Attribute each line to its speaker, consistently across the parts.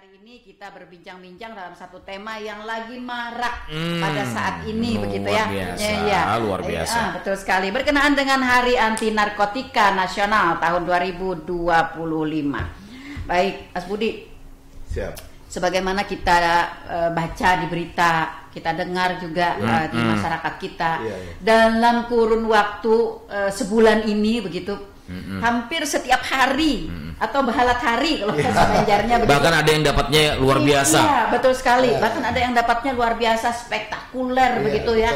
Speaker 1: Ini kita berbincang-bincang dalam satu tema yang lagi marak pada saat ini, begitu ya.
Speaker 2: Luar biasa.
Speaker 1: Betul sekali. Berkenaan dengan Hari Anti Narkotika Nasional tahun 2025. Baik, Mas Budi.
Speaker 3: Siap.
Speaker 1: Sebagaimana kita baca di berita, kita dengar juga di masyarakat kita, dalam kurun waktu sebulan ini, begitu. Hampir setiap hari atau bahalat hari kalau bahasa Banjarnya begitu.
Speaker 2: Bahkan ada yang dapatnya luar biasa.
Speaker 1: Iya, betul sekali. Bahkan ada yang dapatnya luar biasa, spektakuler begitu ya.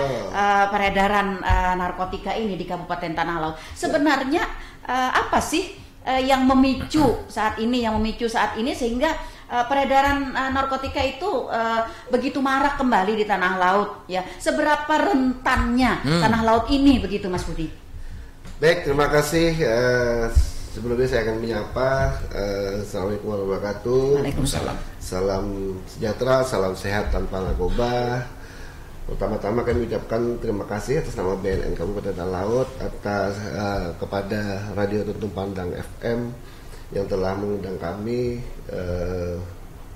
Speaker 1: Peredaran narkotika ini di Kabupaten Tanah Laut. Sebenarnya apa sih yang memicu saat ini sehingga peredaran narkotika itu begitu marak kembali di Tanah Laut ya. Seberapa rentannya Tanah Laut ini begitu, Mas Budi?
Speaker 3: Baik, terima kasih. Sebelumnya saya akan menyapa. Assalamualaikum warahmatullahi wabarakatuh.
Speaker 1: Waalaikumsalam.
Speaker 3: Salam sejahtera, salam sehat tanpa narkoba. Pertama-tama kami ucapkan terima kasih atas nama BNN Kabupaten Tanah Laut atas kepada Radio Tuntung Pandang FM yang telah mengundang kami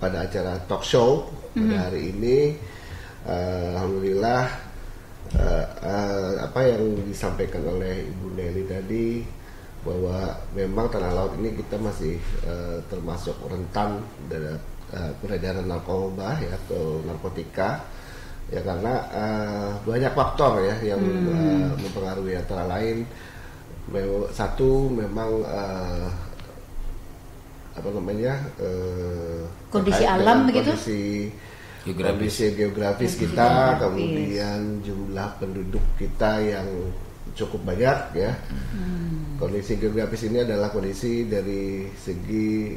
Speaker 3: pada acara talk show pada hari ini. Alhamdulillah. Apa yang disampaikan oleh Ibu Nelly tadi bahwa memang Tanah Laut ini kita masih termasuk rentan dari peredaran narkoba ya atau narkotika ya karena banyak faktor ya yang mempengaruhi, antara lain satu memang
Speaker 1: kondisi alam begitu,
Speaker 3: kondisi geografis kita, kemudian jumlah penduduk kita yang cukup banyak ya. Kondisi geografis ini adalah kondisi dari segi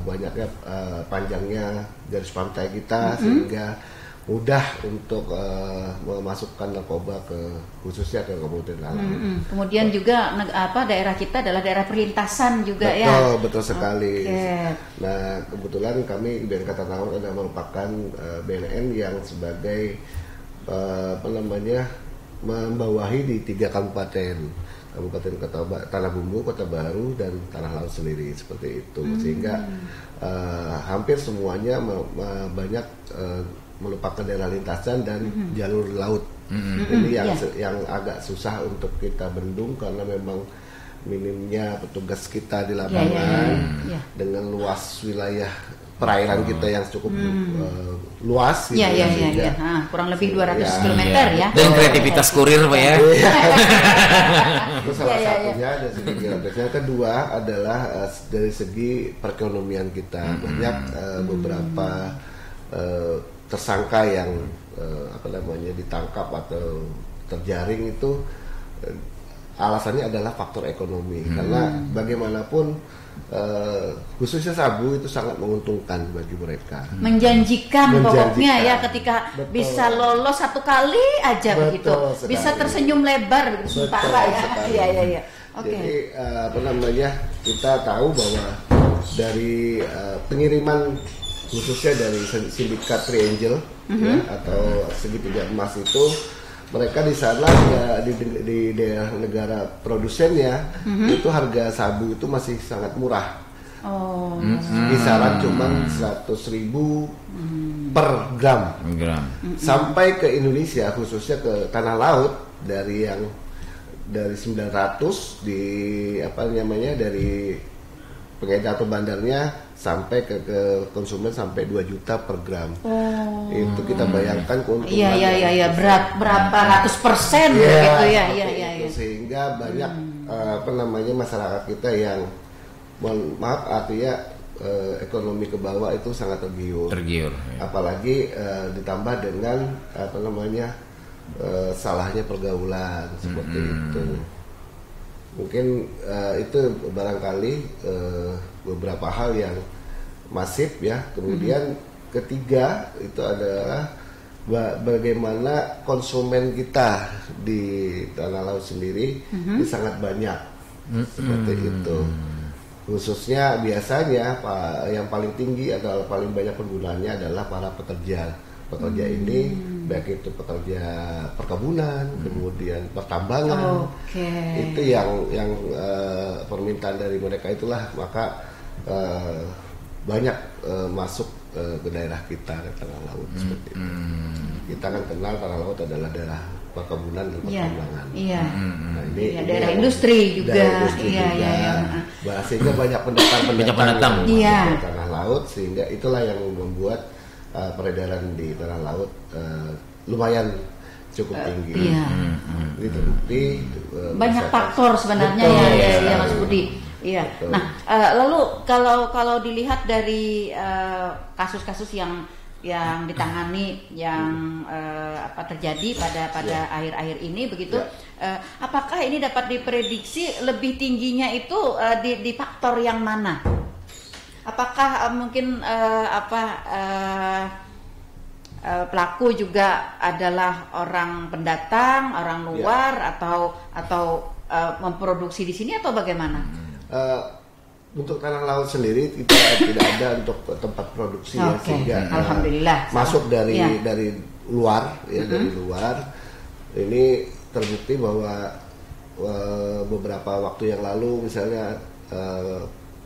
Speaker 3: banyaknya panjangnya garis pantai kita sehingga mudah untuk memasukkan narkoba khususnya ke Kabupaten Tanah Laut.
Speaker 1: Kemudian juga daerah kita adalah daerah perlintasan juga
Speaker 3: Betul sekali. Nah, kebetulan kami BNN Tanah Laut adalah merupakan BNN yang sebagai membawahi di 3 kabupaten. Kabupaten Tanah Bumbu, Kota Baru, dan Tanah Laut sendiri seperti itu. Sehingga hampir semuanya banyak merupakan daerah lintasan dan jalur laut. Ini yang agak susah untuk kita bendung karena memang minimnya petugas kita di lapangan dengan luas wilayah perairan kita yang cukup luas gitu.
Speaker 1: Kurang lebih 200 km ya.
Speaker 2: Dan kreativitas kurir Pak ya.
Speaker 3: Itu salah satunya dari segi geografisnya. Kedua adalah dari segi perekonomian kita. Banyak beberapa tersangka yang ditangkap atau terjaring itu alasannya adalah faktor ekonomi karena bagaimanapun khususnya sabu itu sangat menguntungkan bagi mereka, menjanjikan
Speaker 1: pokoknya ya ketika bisa lolos satu kali aja begitu sekali. Bisa tersenyum lebar sementara ya.
Speaker 3: Jadi kita tahu bahwa dari pengiriman khususnya dari sindikat Triangle atau segitiga emas itu, mereka di sana di daerah negara produsennya itu harga sabu itu masih sangat murah. Kisaran cuma 100.000 per gram. Sampai ke Indonesia khususnya ke Tanah Laut dari 900 dari pengedar atau bandarnya sampai ke konsumen sampai 2 juta per gram. Itu kita bayangkan keuntungan.
Speaker 1: Berapa ratus persen gitu ya.
Speaker 3: Sehingga banyak masyarakat kita yang ekonomi ke bawah itu sangat tergiur. Apalagi ditambah dengan salahnya pergaulan seperti itu. Mungkin itu barangkali beberapa hal yang masif ya. Kemudian ketiga itu adalah bagaimana konsumen kita di Tanah Laut sendiri sangat banyak seperti itu. Khususnya biasanya yang paling tinggi adalah paling banyak penggunanya adalah para pekerja ini, baik itu pekerja perkebunan, kemudian pertambangan. Itu yang permintaan dari mereka itulah maka banyak masuk ke daerah kita ke tengah laut seperti itu. Kita kan kenal tanah laut adalah daerah perkebunan dan pertambangan.
Speaker 1: Iya.
Speaker 3: Nah, ini
Speaker 1: daerah industri juga.
Speaker 3: Sehingga banyak pendatang
Speaker 1: yang
Speaker 3: ke tanah laut, sehingga itulah yang membuat peredaran di tanah laut lumayan cukup tinggi. Ini terbukti
Speaker 1: banyak faktor sebenarnya ya Mas Budi. Iya. Betul. Nah, lalu kalau dilihat dari kasus-kasus yang ditangani yang terjadi pada akhir-akhir ini begitu, apakah ini dapat diprediksi lebih tingginya itu di faktor yang mana? Apakah mungkin pelaku juga adalah orang pendatang, orang luar atau memproduksi di sini atau bagaimana?
Speaker 3: Untuk tanah laut sendiri tidak ada untuk tempat produksi sehingga
Speaker 1: alhamdulillah
Speaker 3: masuk dari luar dari luar. Ini terbukti bahwa beberapa waktu yang lalu misalnya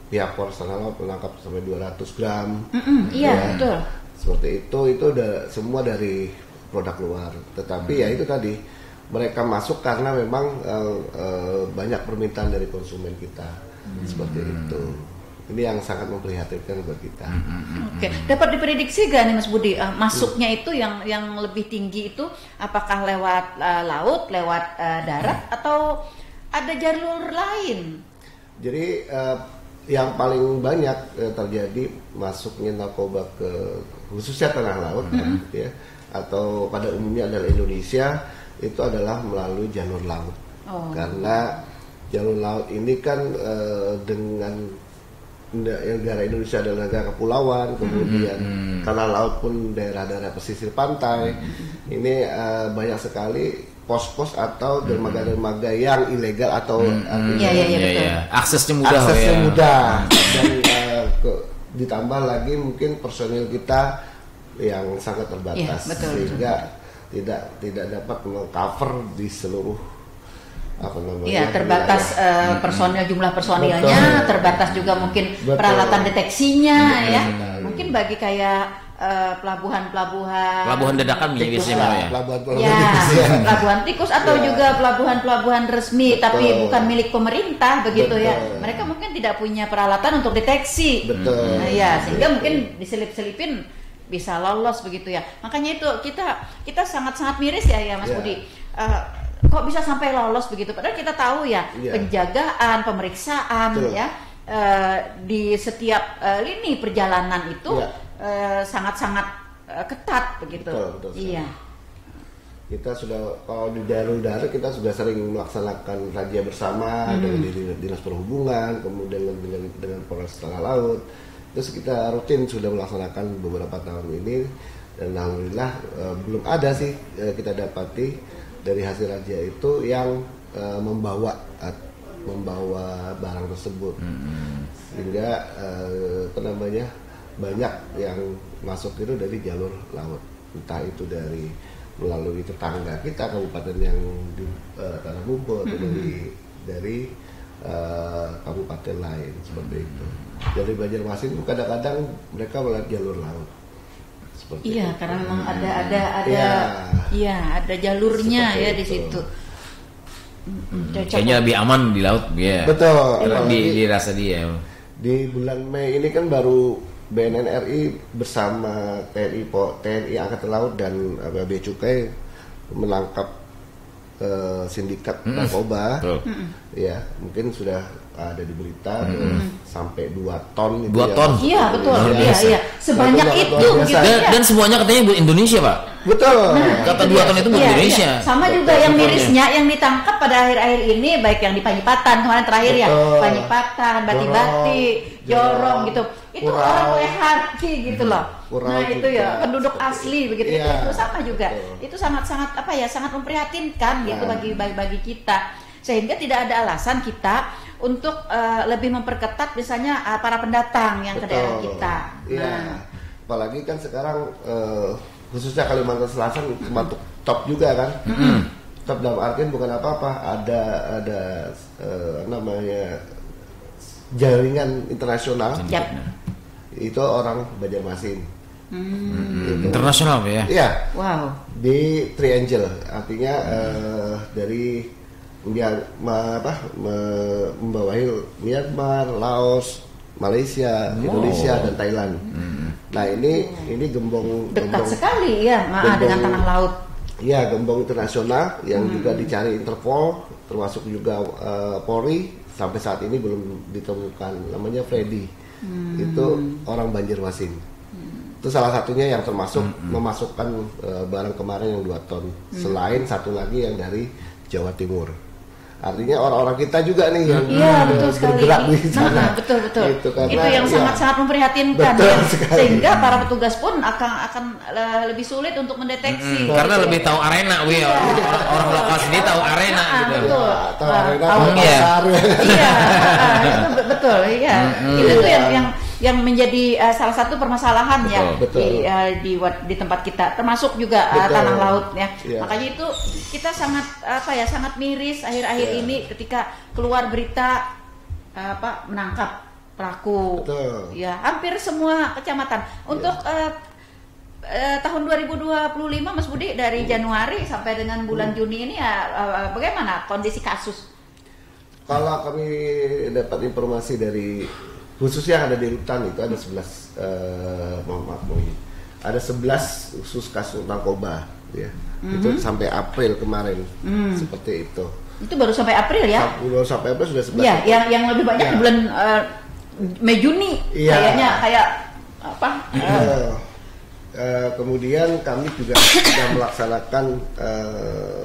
Speaker 3: pihak Polres Tanah Laut menangkap sampai 200 gram.
Speaker 1: Betul.
Speaker 3: Seperti itu udah semua dari produk luar. Tetapi ya itu tadi, mereka masuk karena memang banyak permintaan dari konsumen kita. Seperti itu. Ini yang sangat memprihatinkan buat kita.
Speaker 1: Oke. Dapat diprediksi gak nih Mas Budi, masuknya itu yang lebih tinggi itu apakah lewat laut, lewat darat atau ada jalur lain?
Speaker 3: Jadi yang paling banyak terjadi masuknya narkoba ke khususnya tanah laut atau pada umumnya adalah Indonesia, itu adalah melalui jalur laut. Karena jalur laut ini kan dengan negara Indonesia adalah negara kepulauan, kemudian tanah laut pun daerah-daerah pesisir pantai. Ini banyak sekali pos-pos atau dermaga-dermaga yang ilegal atau
Speaker 2: aksesnya mudah.
Speaker 3: Dan ditambah lagi mungkin personil kita yang sangat terbatas, sehingga tidak dapat meng-cover di seluruh
Speaker 1: terbatas jumlah personilnya, terbatas juga mungkin peralatan deteksinya mungkin bagi kayak pelabuhan
Speaker 2: dadakan biasanya
Speaker 1: pelabuhan tikus atau juga pelabuhan resmi tapi bukan milik pemerintah begitu ya, mereka mungkin tidak punya peralatan untuk deteksi. Sehingga mungkin diselip-selipin bisa lolos begitu ya. Makanya itu kita sangat-sangat miris ya Mas Budi. Kok bisa sampai lolos begitu? Padahal kita tahu penjagaan, pemeriksaan di setiap lini perjalanan itu sangat-sangat ketat begitu.
Speaker 3: Betul. Kita sudah, kalau di jalur darat kita sudah sering melaksanakan razia bersama dengan Dinas Perhubungan, kemudian dengan Polres Tanah Laut. Terus kita rutin sudah melaksanakan beberapa tahun ini, dan alhamdulillah belum ada sih kita dapati dari hasil razia itu yang membawa barang tersebut. Sehingga banyak yang masuk itu dari jalur laut, entah itu melalui tetangga kita kabupaten yang di Tanah Bumbu atau dari kabupaten lain seperti itu. Dari Banjarmasin kadang-kadang mereka melalui jalur laut.
Speaker 1: Karena memang ada jalurnya di situ.
Speaker 2: Kayaknya lebih aman di laut
Speaker 3: Betul.
Speaker 2: Dirasa dia.
Speaker 3: Di bulan Mei ini kan baru BNN RI bersama TNI Angkatan Laut dan Bea Cukai menangkap sindikat narkoba. Mungkin sudah ada di berita sampai 2 ton.
Speaker 2: 2 ton.
Speaker 1: Iya betul. Iya. Sebanyak itu.
Speaker 2: Dan semuanya katanya buat Indonesia, Pak.
Speaker 3: Betul.
Speaker 2: Kata 2 ton itu buat Indonesia.
Speaker 1: Sama juga yang mirisnya yang ditangkap pada akhir-akhir ini, baik yang di Panjipatan kemarin terakhir Panjipatan, Bati-Bati, Jorong gitu. Itu orang WHT gitu loh. Itu penduduk asli begitu. Itu sama juga. Itu sangat-sangat sangat memprihatinkan gitu bagi kita. Sehingga tidak ada alasan kita untuk lebih memperketat misalnya para pendatang yang ke daerah kita.
Speaker 3: Apalagi kan sekarang khususnya Kalimantan Selatan termasuk top juga kan. Top dalam artian bukan apa-apa, ada namanya jaringan internasional itu orang Banjarmasin. Gitu.
Speaker 2: Internasional ya?
Speaker 3: Iya.
Speaker 1: Wow.
Speaker 3: Di Triangle, artinya dari membawahi Myanmar, Laos, Malaysia, Indonesia dan Thailand. Nah ini gembong
Speaker 1: Dekat sekali ya dengan tanah laut.
Speaker 3: Iya, gembong internasional yang juga dicari Interpol, termasuk juga Polri. Sampai saat ini belum ditemukan. Namanya Freddy. Itu orang Banjarmasin. Itu salah satunya yang termasuk memasukkan barang kemarin yang 2 ton. Selain satu lagi yang dari Jawa Timur. Artinya orang-orang kita juga nih yang bergerak di sana.
Speaker 1: Betul.
Speaker 3: Itu
Speaker 1: yang sangat-sangat memprihatinkan ya. Sehingga para petugas pun akan lebih sulit untuk mendeteksi.
Speaker 2: Karena lebih tahu arena, orang lokal sendiri tahu arena gitu.
Speaker 1: Betul.
Speaker 3: Tahu arena, tahu
Speaker 2: pasar.
Speaker 1: Iya, betul. Iya. Itu tuh yang menjadi salah satu permasalahan di tempat kita, termasuk juga tanah laut ya. Makanya itu kita sangat sangat miris akhir-akhir ini ketika keluar berita menangkap pelaku. Ya, hampir semua kecamatan. Untuk tahun 2025 Mas Budi, dari Januari sampai dengan bulan Juni ini bagaimana kondisi kasus?
Speaker 3: Kalau kami dapat informasi dari khususnya yang ada di Rutan itu ada 11 ada 11 khusus kasus narkoba ya. Itu sampai April kemarin seperti itu.
Speaker 1: Itu baru sampai April ya?
Speaker 3: Baru sampai April sudah 11.
Speaker 1: Iya, yang lebih banyak di bulan Mei Juni kayak apa?
Speaker 3: Kemudian kami juga sudah melaksanakan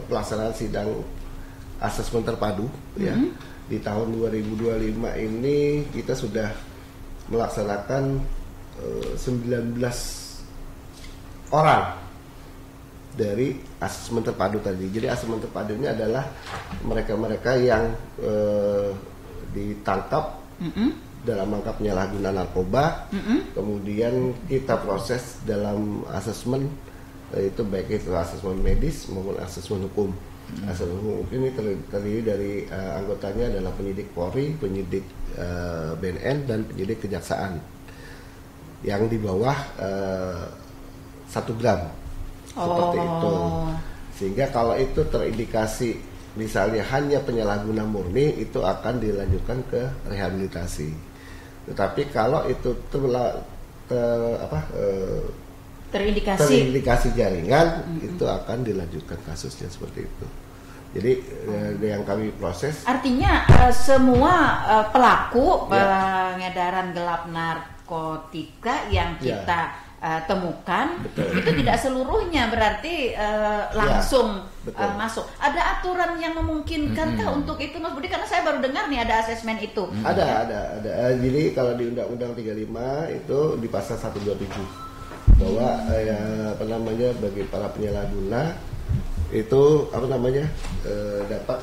Speaker 3: pelaksanaan sidang asesmen terpadu ya. Di tahun 2025 ini kita sudah melaksanakan 19 orang dari asesmen terpadu tadi. Jadi asesmen terpadu ini adalah mereka-mereka yang ditangkap dalam rangka penyalahgunaan narkoba. Kemudian kita proses dalam asesmen, itu baik itu asesmen medis maupun asesmen hukum. Asesmen hukum ini terdiri dari anggotanya adalah penyidik Polri, penyidik BNN dan penyidik Kejaksaan yang di bawah 1 gram seperti itu. Sehingga kalau itu terindikasi misalnya hanya penyalahguna murni, itu akan dilanjutkan ke rehabilitasi. Tetapi kalau itu terindikasi jaringan, itu akan dilanjutkan kasusnya seperti itu. Jadi yang kami proses.
Speaker 1: Artinya semua pelaku pengedaran gelap narkotika yang kita temukan, itu tidak seluruhnya berarti langsung masuk. Ada aturan yang memungkinkankah untuk itu, Mas Budi? Karena saya baru dengar nih ada asesmen itu.
Speaker 3: Ada. Jadi kalau di Undang-Undang 35 itu di pasal 127 bahwa bagi para penyalahguna itu dapat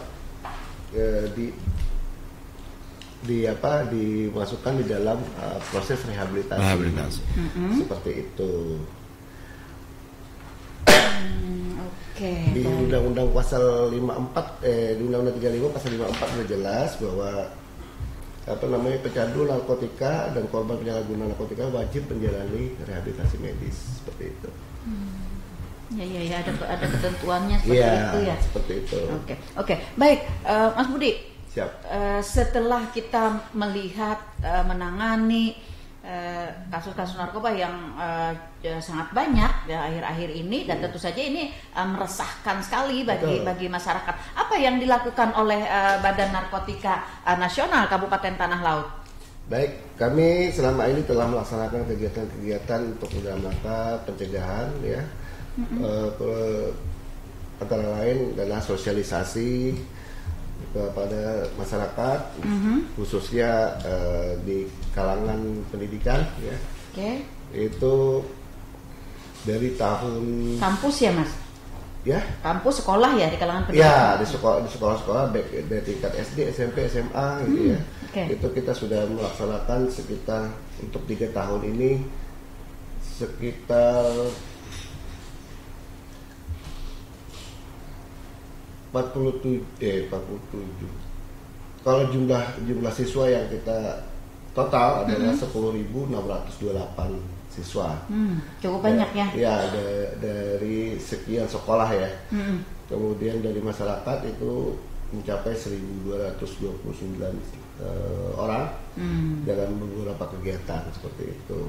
Speaker 3: dimasukkan di dalam proses rehabilitasi. Seperti itu. Di Undang-Undang pasal 54 di Undang-Undang 35 pasal 54 sudah jelas bahwa pecandu narkotika dan korban penyalahgunaan narkotika wajib menjalani rehabilitasi medis seperti itu.
Speaker 1: Ya, ada ketentuannya seperti itu ya.
Speaker 3: Seperti itu.
Speaker 1: Oke. Baik, Mas Budi.
Speaker 3: Siap.
Speaker 1: Setelah kita melihat menangani kasus-kasus narkoba yang sangat banyak ya akhir-akhir ini, dan tentu saja ini meresahkan sekali bagi masyarakat. Apa yang dilakukan oleh Badan Narkotika Nasional Kabupaten Tanah Laut?
Speaker 3: Baik, kami selama ini telah melaksanakan kegiatan-kegiatan untuk dalam rangka pencegahan ya. Antara lain adalah sosialisasi kepada masyarakat, khususnya di kalangan pendidikan ya. Itu dari tahun
Speaker 1: kampus ya, Mas?
Speaker 3: Ya.
Speaker 1: Kampus sekolah ya, di kalangan pendidikan.
Speaker 3: Ya, di sekolah-sekolah baik dari tingkat SD, SMP, SMA gitu ya. Itu kita sudah melaksanakan sekitar untuk 3 tahun ini sekitar 47. Kalau jumlah siswa yang kita total adalah 10.628 siswa.
Speaker 1: Cukup banyak ya.
Speaker 3: Ya, dari sekian sekolah ya. Kemudian dari masyarakat itu mencapai 1.229 orang dalam beberapa kegiatan seperti itu.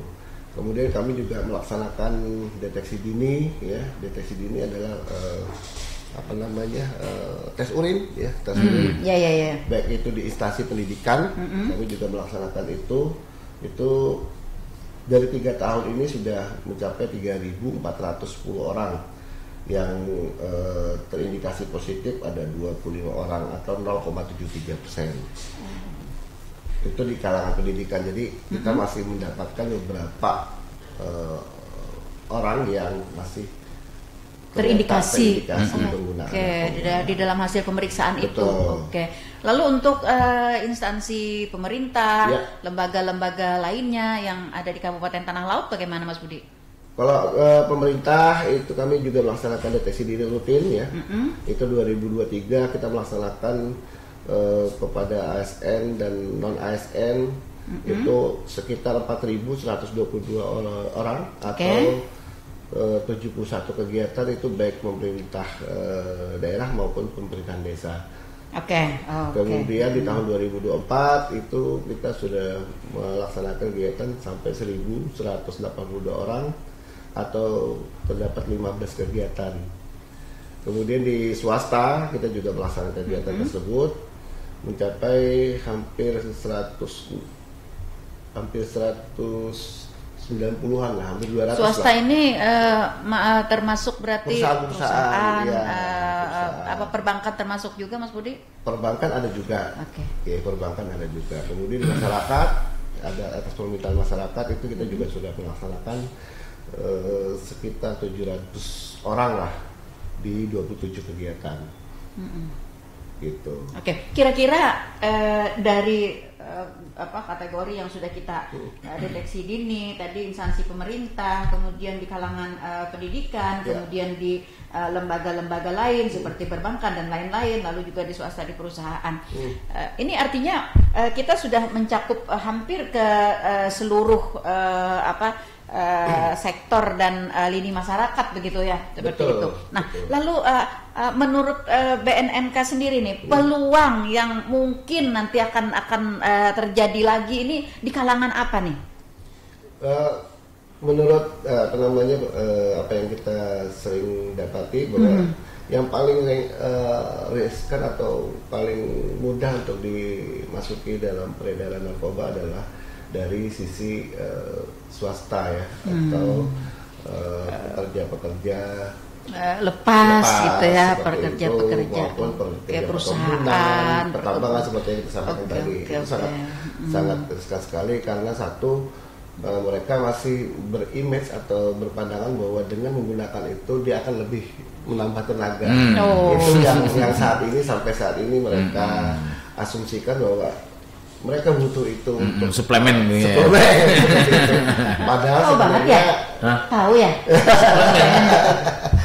Speaker 3: Kemudian kami juga melaksanakan deteksi dini ya. Deteksi dini adalah tes urin ya, tes urin.
Speaker 1: Ya.
Speaker 3: Baik itu di instansi pendidikan, kami juga melaksanakan itu dari 3 tahun ini sudah mencapai 3.410 orang yang terindikasi positif, ada 25 orang atau 0,73%. Itu di kalangan pendidikan. Jadi kita masih mendapatkan beberapa orang yang masih
Speaker 1: terindikasi
Speaker 3: penggunaan.
Speaker 1: Di dalam hasil pemeriksaan.
Speaker 3: Betul.
Speaker 1: Itu. Lalu untuk instansi pemerintah, lembaga-lembaga lainnya yang ada di Kabupaten Tanah Laut bagaimana Mas Budi?
Speaker 3: Kalau pemerintah itu kami juga melaksanakan deteksi dini rutin ya. Itu 2023 kita melaksanakan kepada ASN dan non ASN itu sekitar 4.122 orang atau 71 kegiatan itu baik pemerintah daerah maupun pemerintahan desa. Kemudian di tahun 2024 itu kita sudah melaksanakan kegiatan sampai 1.182 orang atau terdapat 15 kegiatan. Kemudian di swasta kita juga melaksanakan kegiatan tersebut mencapai hampir 90-an lah, hampir 200
Speaker 1: swasta
Speaker 3: lah.
Speaker 1: Ini termasuk berarti perusahaan, perbankan termasuk juga Mas Budi?
Speaker 3: Perbankan ada juga. Perbankan ada juga. Kemudian di masyarakat ada atas permintaan masyarakat itu kita juga sudah melaksanakan sekitar 700 orang lah di 27 kegiatan. Gitu. Kira-kira
Speaker 1: dari kategori yang sudah kita deteksi dini tadi, instansi pemerintah, kemudian di kalangan pendidikan, kemudian di lembaga-lembaga lain seperti perbankan dan lain-lain, lalu juga di swasta, di perusahaan. Ini artinya kita sudah mencakup hampir ke seluruh sektor dan lini masyarakat begitu ya, seperti itu. Nah, lalu menurut BNNK sendiri nih, peluang yang mungkin nanti akan terjadi lagi ini di kalangan apa nih?
Speaker 3: Menurut apa yang kita sering dapati bahwa yang paling riskan atau paling mudah untuk dimasuki dalam peredaran narkoba adalah dari sisi swasta ya, atau pekerja-pekerja lepas
Speaker 1: gitu ya, pekerja-pekerja
Speaker 3: kayak
Speaker 1: perusahaan,
Speaker 3: pertambangan seperti yang kita sampaikan tadi. Itu sangat riskan sekali karena satu, mereka masih berimage atau berpandangan bahwa dengan menggunakan itu dia akan lebih menambah tenaga. Itu yang sampai saat ini mereka asumsikan bahwa mereka butuh itu untuk
Speaker 2: suplemen.
Speaker 3: Padahal
Speaker 1: sebenarnya tahu ya.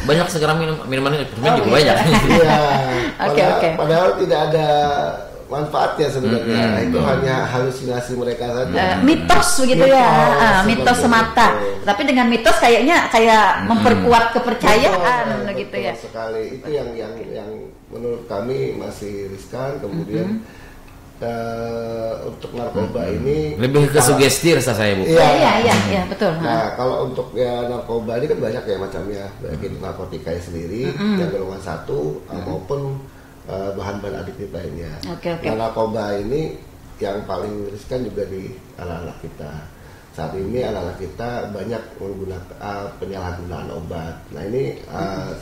Speaker 2: Banyak sekarang minuman juga banyak.
Speaker 3: Iya. Padahal tidak ada manfaatnya sebenarnya. Itu hanya halusinasi mereka saja.
Speaker 1: Mitos begitu ya. Mitos semata. Tapi dengan mitos kayaknya memperkuat kepercayaan gitu ya.
Speaker 3: Sekali. Itu yang menurut kami masih riskan. Kemudian untuk narkoba ini
Speaker 2: lebih ke sugesti rasa saya, Bu.
Speaker 1: Iya, betul.
Speaker 3: Nah, kalau untuk narkoba ini kan banyak ya macamnya, baik itu narkotika sendiri yang golongan 1 maupun bahan-bahan adiktif lainnya. Nah, narkoba ini yang paling riskan juga di anak-anak kita. Saat ini anak-anak kita banyak menggunakan penyalahgunaan obat. Nah, ini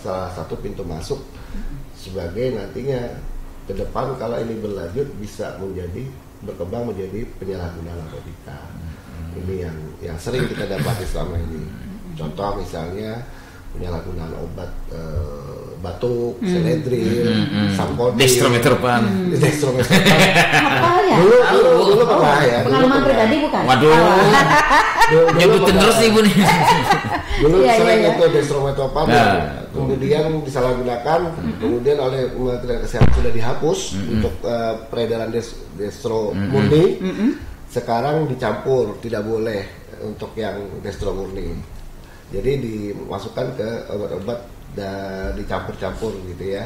Speaker 3: salah satu pintu masuk sebagai nantinya ke depan kalau ini berlanjut bisa berkembang menjadi penyalahgunaan narkotika. Ini yang sering kita dapati selama ini. Contoh misalnya penyalahgunaan obat batuk, Seledril, Sampotin,
Speaker 2: Dextromethorphan.
Speaker 1: Apa ya?
Speaker 3: Dulu pernah ya.
Speaker 1: Pengalaman pribadi bukan?
Speaker 2: Waduh. Nyebutin terus nih, Bu nih.
Speaker 3: Dulu sering itu Dextromethorphan kemudian disalahgunakan, kemudian oleh Kementerian Kesehatan sudah dihapus untuk peredaran destro murni. Sekarang dicampur, tidak boleh untuk yang dextro murni. Jadi dimasukkan ke obat-obat dan dicampur-campur gitu ya.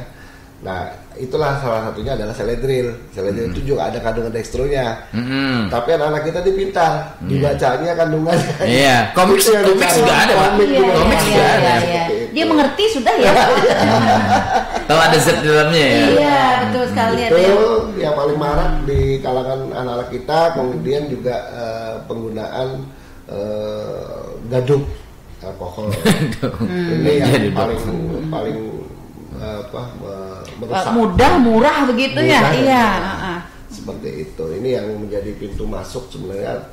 Speaker 3: Nah, itulah salah satunya adalah Seledril. Seledril itu juga ada kandungan dextronya. Tapi anak-anak kita pintar, dibacanya kandungannya.
Speaker 2: Iya, komik juga ada, Pak. Komik juga ada.
Speaker 1: Dia mengerti sudah ya.
Speaker 2: Tahu ada zat di dalamnya ya.
Speaker 1: Iya, betul sekali.
Speaker 3: Itu yang paling marak di kalangan anak-anak kita. Kemudian juga penggunaan gadung alkohol. Ini yang paling merusak.
Speaker 1: Mudah, murah begitu ya. Iya.
Speaker 3: Seperti itu. Ini yang menjadi pintu masuk sebenarnya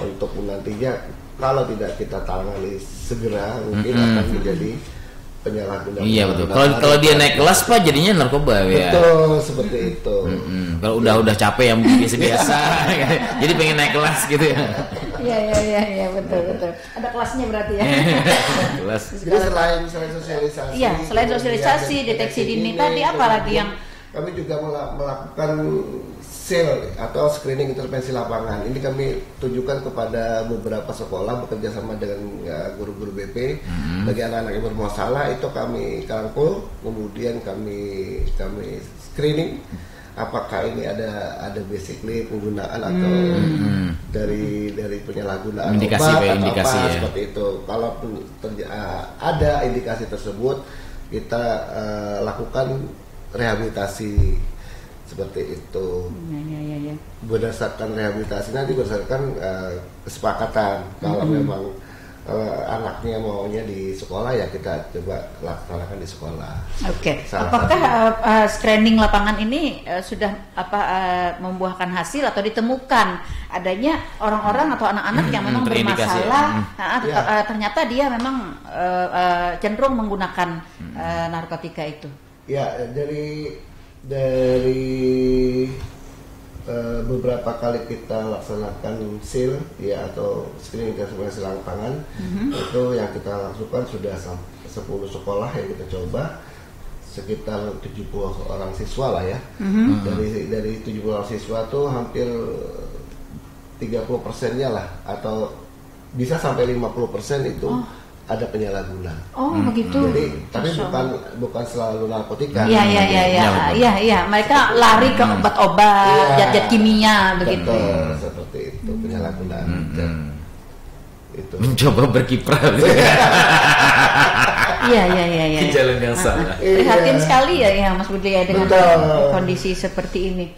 Speaker 3: untuk nantinya kalau tidak kita tangani segera mungkin akan menjadi penyalahgunaan.
Speaker 2: Iya betul. Kalau dia naik kelas Pak jadinya narkoba ya.
Speaker 3: Betul, seperti itu.
Speaker 2: Kalau udah capek yang biasa-biasa, jadi pengen naik kelas gitu ya.
Speaker 1: Iya betul. Ada kelasnya berarti ya.
Speaker 2: Kelas.
Speaker 3: Jadi selain sosialisasi.
Speaker 1: Iya, selain sosialisasi, deteksi dini tadi apa lagi yang
Speaker 3: kami juga melakukan SIL atau screening intervensi lapangan. Ini kami tujukan kepada beberapa sekolah bekerja sama dengan guru-guru BP. Bagi anak-anak yang bermasalah itu kami rangkul, kemudian kami screening apakah ini ada basically penggunaan atau dari penyalahgunaan
Speaker 2: indikasi,
Speaker 3: obat atau
Speaker 2: indikasi
Speaker 3: apa
Speaker 2: ya.
Speaker 3: seperti itu. Kalau ada indikasi tersebut kita lakukan rehabilitasi seperti itu.
Speaker 1: Ya.
Speaker 3: Berdasarkan rehabilitasi nanti berdasarkan kesepakatan. Kalau memang anaknya maunya di sekolah ya kita coba laksanakan di sekolah.
Speaker 1: Oke. Apakah screening lapangan ini sudah membuahkan hasil atau ditemukan adanya orang-orang atau anak-anak yang memang bermasalah? Ternyata dia memang cenderung menggunakan narkotika itu. Ya,
Speaker 3: dari beberapa kali kita laksanakan SIL ya atau screening intervensi lapangan itu yang kita lakukan sudah 10 sekolah yang kita coba sekitar 70 orang siswa lah ya. Dari 70 orang siswa tuh hampir 30%-nya lah atau bisa sampai 50% itu ada penyalahgunaan.
Speaker 1: Begitu.
Speaker 3: Jadi tapi bukan selalu narkotika.
Speaker 1: Iya. Mereka lari ke obat-obat, zat-zat kimia begitu.
Speaker 3: Betul, seperti itu penyalahgunaan. Itu.
Speaker 2: Mencoba berkiprah.
Speaker 1: Iya.
Speaker 2: Di jalan yang salah.
Speaker 1: Prihatin sekali ya Mas Budi ya dengan kondisi seperti ini.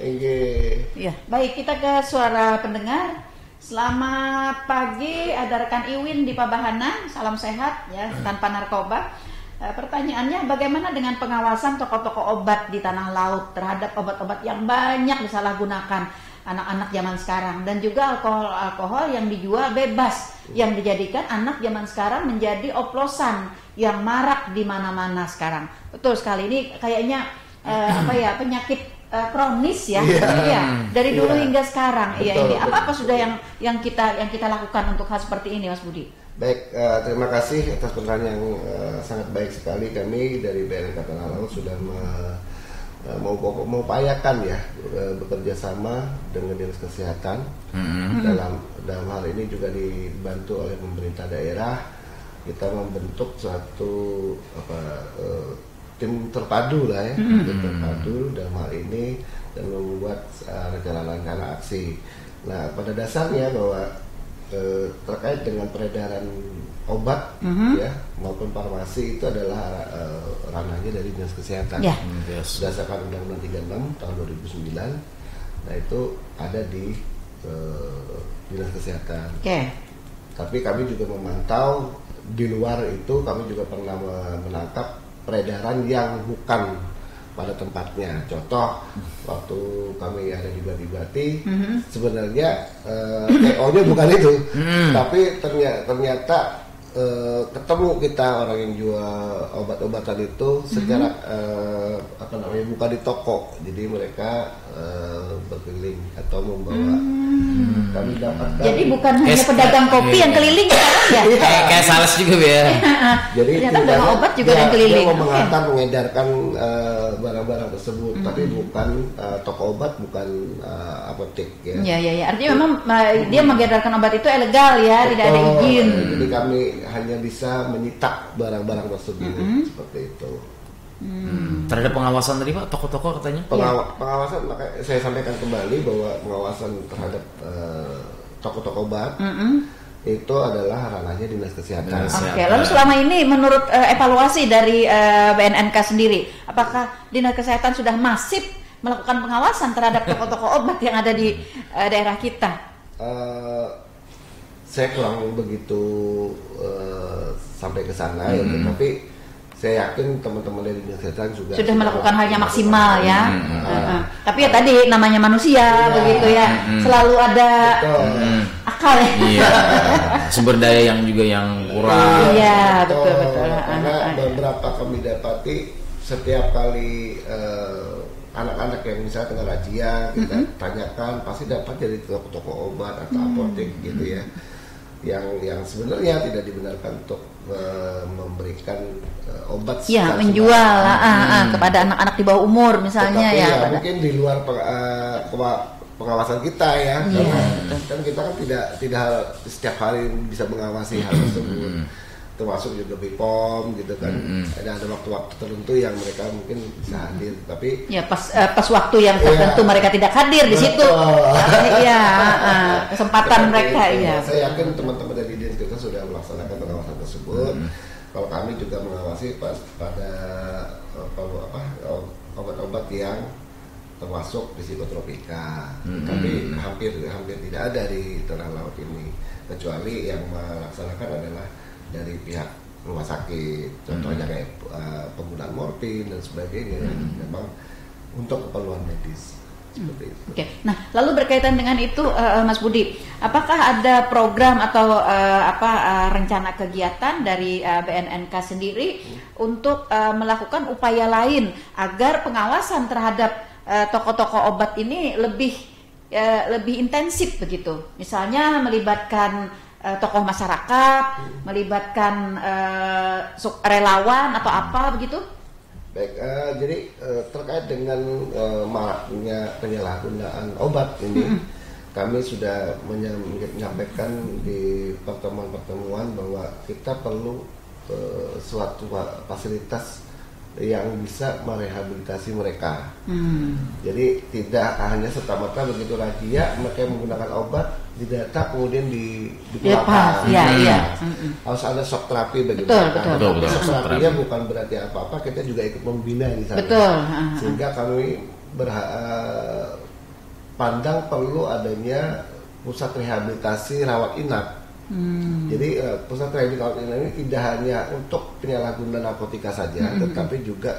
Speaker 1: Ya, baik kita ke suara pendengar. Selamat pagi, ada rekan Iwin di Pabahanan, salam sehat ya, tanpa narkoba. Pertanyaannya, bagaimana dengan pengawasan toko-toko obat di tanah laut terhadap obat-obat yang banyak disalahgunakan anak-anak zaman sekarang dan juga alkohol yang dijual bebas yang dijadikan anak zaman sekarang menjadi oplosan yang marak di mana-mana sekarang. Betul sekali, ini kayaknya penyakit kronis ya, dari dulu hingga sekarang. Ini apa sudah yang kita lakukan untuk hal seperti ini, Mas Budi?
Speaker 3: Baik, terima kasih atas pertanyaan yang sangat baik sekali. Kami dari BNK Tanah Laut sudah mengupayakan ya bekerja sama dengan dinas kesehatan. Dalam hal ini juga dibantu oleh pemerintah daerah. Kita membentuk suatu tim terpadu lah ya, tim terpadu dalam hal ini dan membuat rencana aksi. Nah, pada dasarnya bahwa terkait dengan peredaran obat ya maupun farmasi itu adalah ranahnya dari dinas kesehatan. Berdasarkan Undang-Undang 36 tahun 2009. Nah, itu ada di dinas kesehatan. Tapi kami juga memantau di luar itu, kami juga pernah menangkap peredaran yang bukan pada tempatnya. Contoh, waktu kami ada di Bati, sebenarnya TO-nya bukan itu, tapi ternyata ketemu kita orang yang jual obat-obatan itu secara buka di toko, jadi mereka berkeliling atau membawa. Kami dapatkan.
Speaker 1: Jadi bukan hanya pedagang kopi yang keliling ya?
Speaker 2: Kayak sales juga ya.
Speaker 3: Jadi
Speaker 1: ternyata pedagang obat juga yang keliling.
Speaker 3: Dia mengantar mengedarkan barang-barang tersebut, tapi bukan toko obat, bukan apotek ya.
Speaker 1: Iya. Artinya memang dia mengedarkan obat itu ilegal ya, tidak ada izin.
Speaker 3: Jadi kami hanya bisa menyita barang-barang tersebut seperti itu.
Speaker 2: Terhadap pengawasan tadi Pak, toko-toko katanya?
Speaker 3: Pengawasan, makanya saya sampaikan kembali bahwa pengawasan terhadap toko-toko obat itu adalah ranahnya Dinas Kesehatan.
Speaker 1: Oke, lalu selama ini menurut evaluasi dari BNNK sendiri, apakah Dinas Kesehatan sudah masif melakukan pengawasan terhadap toko-toko obat yang ada di daerah kita?
Speaker 3: Saya kurang begitu sampai ke sana ya, tapi saya yakin teman-teman dari Dinas Kesehatan juga
Speaker 1: sudah melakukan halnya maksimal ya. Tapi ya tadi namanya manusia begitu ya, selalu ada akal ya.
Speaker 2: Iya. Sumber daya yang juga yang kurang.
Speaker 1: Iya, betul.
Speaker 3: Karena beberapa kami dapati setiap kali anak-anak yang misalnya tengah razia kita tanyakan pasti dapat dari toko-toko obat atau apotek gitu ya. Yang sebenarnya tidak dibenarkan untuk memberikan obat
Speaker 1: menjual kepada anak-anak di bawah umur misalnya.
Speaker 3: Tetapi
Speaker 1: ya
Speaker 3: mungkin di luar pengawasan kita ya, kan kita kan tidak setiap hari bisa mengawasi hal tersebut, termasuk juga BPOM gitu kan. Ada waktu-waktu tertentu yang mereka mungkin bisa hadir, tapi
Speaker 1: ya pas waktu yang tertentu mereka tidak hadir di situ. Kesempatan mereka ya.
Speaker 3: Saya yakin teman-teman dari Dinas Kesehatan sudah melaksanakan pengawasan tersebut. Kalau kami juga mengawasi pada obat-obat yang termasuk psikotropika, tapi hampir tidak ada di tanah laut ini, kecuali yang melaksanakan adalah dari pihak rumah sakit, contohnya kayak penggunaan morfin dan sebagainya, memang untuk keperluan medis.
Speaker 1: Oke. Nah, lalu berkaitan dengan itu, Mas Budi, apakah ada program atau rencana kegiatan dari BNNK sendiri untuk melakukan upaya lain agar pengawasan terhadap toko-toko obat ini lebih intensif begitu? Misalnya melibatkan tokoh masyarakat, melibatkan relawan atau apa begitu?
Speaker 3: Baik, jadi terkait dengan maraknya penyalahgunaan obat ini, kami sudah menyampaikan di pertemuan-pertemuan bahwa kita perlu suatu fasilitas yang bisa merehabilitasi mereka. Jadi tidak hanya serta-merta begitu razia mereka menggunakan obat didata kemudian dipulangkan. Harus ada shock terapi bagi mereka.
Speaker 2: Betul.
Speaker 3: Shock terapinya bukan berarti apa-apa, kita juga ikut membina di sana. Sehingga kami pandang perlu adanya pusat rehabilitasi rawat inap. Jadi pusat rehabilitasi ini tidak hanya untuk penyalahgunaan narkotika saja, tetapi juga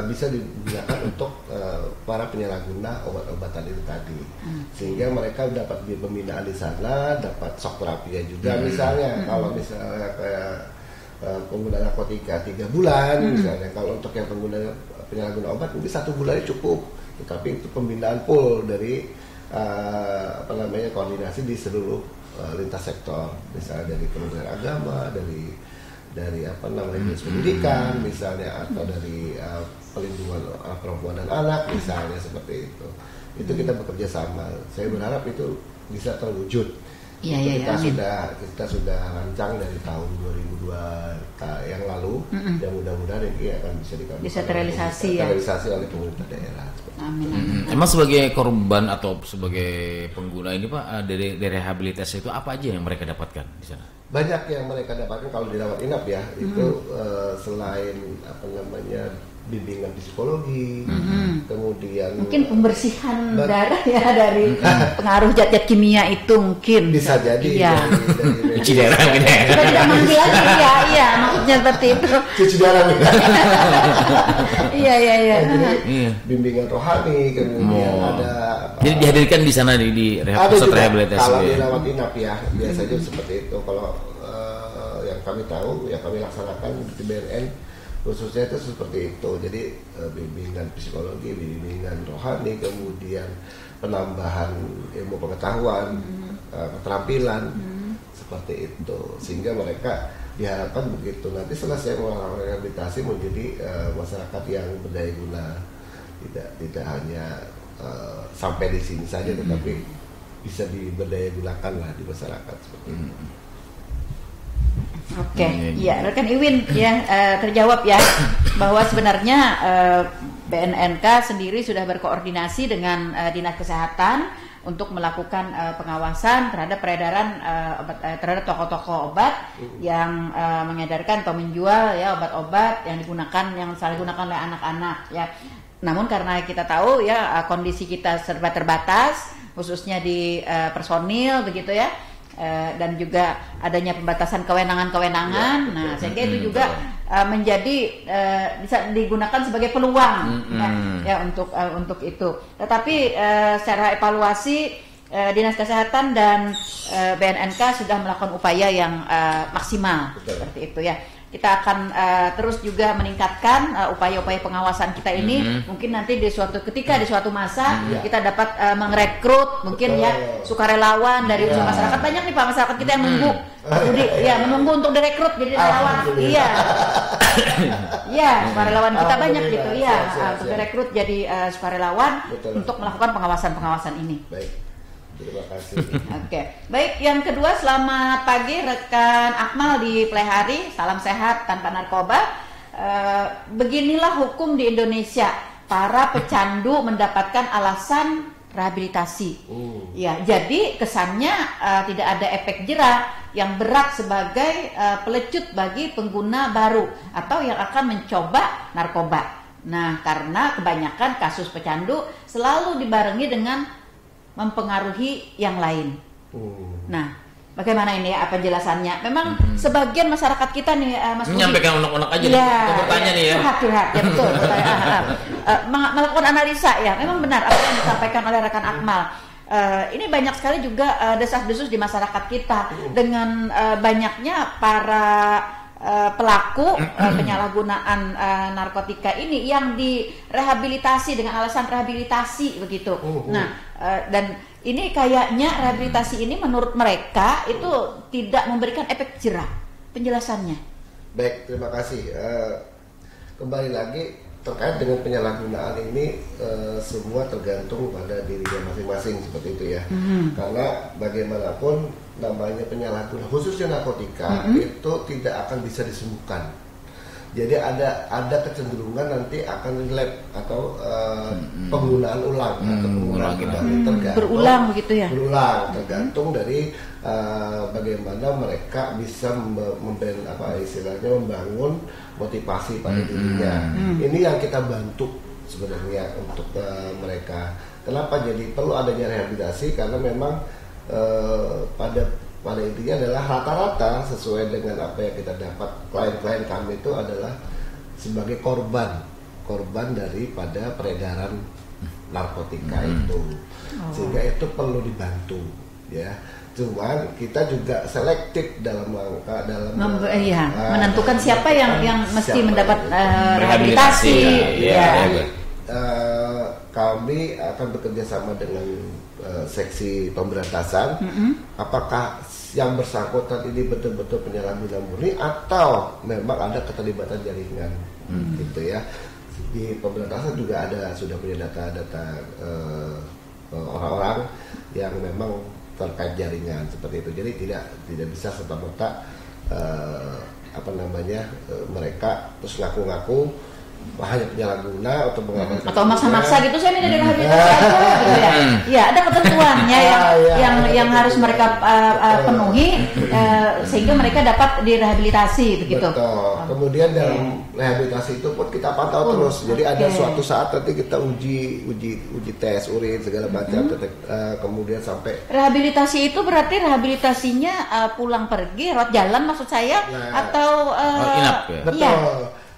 Speaker 3: bisa digunakan untuk para penyalahguna obat-obatan itu tadi, sehingga mereka dapat pembinaan di sana, dapat shock terapi juga. Misalnya kalau misalnya kayak pengguna narkotika 3 bulan, misalnya kalau untuk yang pengguna penyalahguna obat mungkin 1 bulan cukup, tetapi itu pembinaan full dari koordinasi di seluruh lintas sektor, misalnya dari Kementerian Agama, dari dinas pendidikan misalnya, atau dari pelindungan perempuan dan anak misalnya, seperti itu. Itu kita bekerja sama. Saya berharap itu bisa terwujud. Kita sudah rancang dari tahun 2002 yang lalu, dan mudah-mudahan ini akan bisa terrealisasi oleh pemerintah daerah.
Speaker 1: Amin.
Speaker 2: Emang sebagai korban atau sebagai pengguna ini Pak, dari rehabilitasi itu apa aja yang mereka dapatkan di sana?
Speaker 3: Banyak yang mereka dapatkan kalau dirawat inap ya, itu selain bimbingan psikologi, kemudian
Speaker 1: mungkin pembersihan darah ya dari pengaruh zat-zat kimia itu mungkin
Speaker 3: bisa jadi dari
Speaker 2: cuci darah
Speaker 1: kita tidak manggil lagi maksudnya seperti itu,
Speaker 3: cuci darah
Speaker 1: iya.
Speaker 3: Bimbingan rohani, kemudian ada
Speaker 2: jadi dihadirkan di sana di pusat rehabilitasi.
Speaker 3: Kalau dirawat inap ya biasanya seperti itu. Kalau kami tahu, yang kami laksanakan di BNN khususnya itu seperti itu. Jadi bimbingan psikologi, bimbingan rohani, kemudian penambahan ilmu pengetahuan, keterampilan seperti itu, sehingga mereka diharapkan begitu nanti selesai melakukan rehabilitasi menjadi masyarakat yang berdaya guna, tidak hanya sampai di sini saja, tetapi bisa diberdaya gunakan lah di masyarakat seperti itu.
Speaker 1: Oke, ya rekan Iwin ya terjawab ya bahwa sebenarnya BNNK sendiri sudah berkoordinasi dengan Dinas Kesehatan untuk melakukan pengawasan terhadap peredaran terhadap toko-toko obat yang mengedarkan atau menjual ya obat-obat yang salah digunakan oleh anak-anak ya. Namun karena kita tahu ya kondisi kita serba terbatas khususnya di personil begitu ya. Dan juga adanya pembatasan kewenangan-kewenangan, nah sehingga itu juga menjadi bisa digunakan sebagai peluang ya untuk itu. Tetapi secara evaluasi Dinas Kesehatan dan BNNK sudah melakukan upaya yang maksimal seperti itu ya. Kita akan terus juga meningkatkan upaya-upaya pengawasan kita ini. Mungkin nanti di suatu masa kita dapat merekrut mungkin ya sukarelawan dari usaha masyarakat. Banyak nih Pak masyarakat kita yang menunggu, Budi, ya menunggu untuk direkrut jadi relawan. Iya, ya sukarelawan kita banyak gitu ya untuk direkrut jadi sukarelawan untuk melakukan pengawasan ini.
Speaker 3: Baik. Terima kasih.
Speaker 1: Oke, baik. Yang kedua, selamat pagi rekan Akmal di Plehari. Salam sehat tanpa narkoba. Beginilah hukum di Indonesia. Para pecandu mendapatkan alasan rehabilitasi. Ya, jadi kesannya tidak ada efek jera yang berat sebagai pelecut bagi pengguna baru atau yang akan mencoba narkoba. Nah, karena kebanyakan kasus pecandu selalu dibarengi dengan mempengaruhi yang lain. Nah, bagaimana ini apa penjelasannya? Memang sebagian masyarakat kita nih, Mas Budi,
Speaker 2: menyampaikan unek-unek aja
Speaker 1: ya,
Speaker 2: nih, bertanya nih ya.
Speaker 1: Curhat, ya betul. Melakukan analisa ya, memang benar apa yang disampaikan oleh rekan Akmal. Ini banyak sekali juga desas-desus di masyarakat kita dengan banyaknya para pelaku penyalahgunaan narkotika ini yang direhabilitasi dengan alasan rehabilitasi begitu. Nah, dan ini kayaknya rehabilitasi ini menurut mereka itu tidak memberikan efek jera. Penjelasannya.
Speaker 3: Baik, terima kasih. Kembali lagi terkait dengan penyalahgunaan ini semua tergantung pada dirinya masing-masing seperti itu ya. Karena bagaimanapun namanya penyalahgunaan khususnya narkotika itu tidak akan bisa disembuhkan. Jadi ada kecenderungan nanti akan relapse atau penggunaan ulang atau penggunaan kembali
Speaker 1: berulang begitu ya.
Speaker 3: Berulang tergantung dari bagaimana mereka bisa membangun motivasi pada dirinya. Ini yang kita bantu sebenarnya untuk mereka. Kenapa jadi perlu adanya rehabilitasi? Karena memang pada intinya adalah rata-rata sesuai dengan apa yang kita dapat, klien-klien kami itu adalah sebagai korban daripada peredaran narkotika itu, sehingga itu perlu dibantu ya. Cuman kita juga selektif dalam
Speaker 1: menentukan siapa yang mesti mendapat rehabilitasi.
Speaker 3: Kami akan bekerja sama dengan seksi pemberantasan. Apakah yang bersangkutan ini betul-betul penyalahgunaan murni atau memang ada keterlibatan jaringan, gitu ya. Di pemberantasan juga sudah punya data-data orang-orang yang memang terkait jaringan seperti itu. Jadi tidak bisa serta-merta mereka terus ngaku-ngaku hanya penyalahguna
Speaker 1: atau maksa-maksa gitu, saya minta direhabilitasi aja gitu ya. Ya, ada ketentuannya yang harus mereka penuhi sehingga mereka dapat direhabilitasi begitu.
Speaker 3: Betul. Kemudian dalam rehabilitasi itu pun kita pantau terus. Jadi ada suatu saat nanti kita uji tes urin segala macam, kemudian sampai
Speaker 1: rehabilitasi itu berarti rehabilitasinya pulang pergi, rawat jalan maksud saya atau
Speaker 2: inap ya.
Speaker 3: Betul. Ya.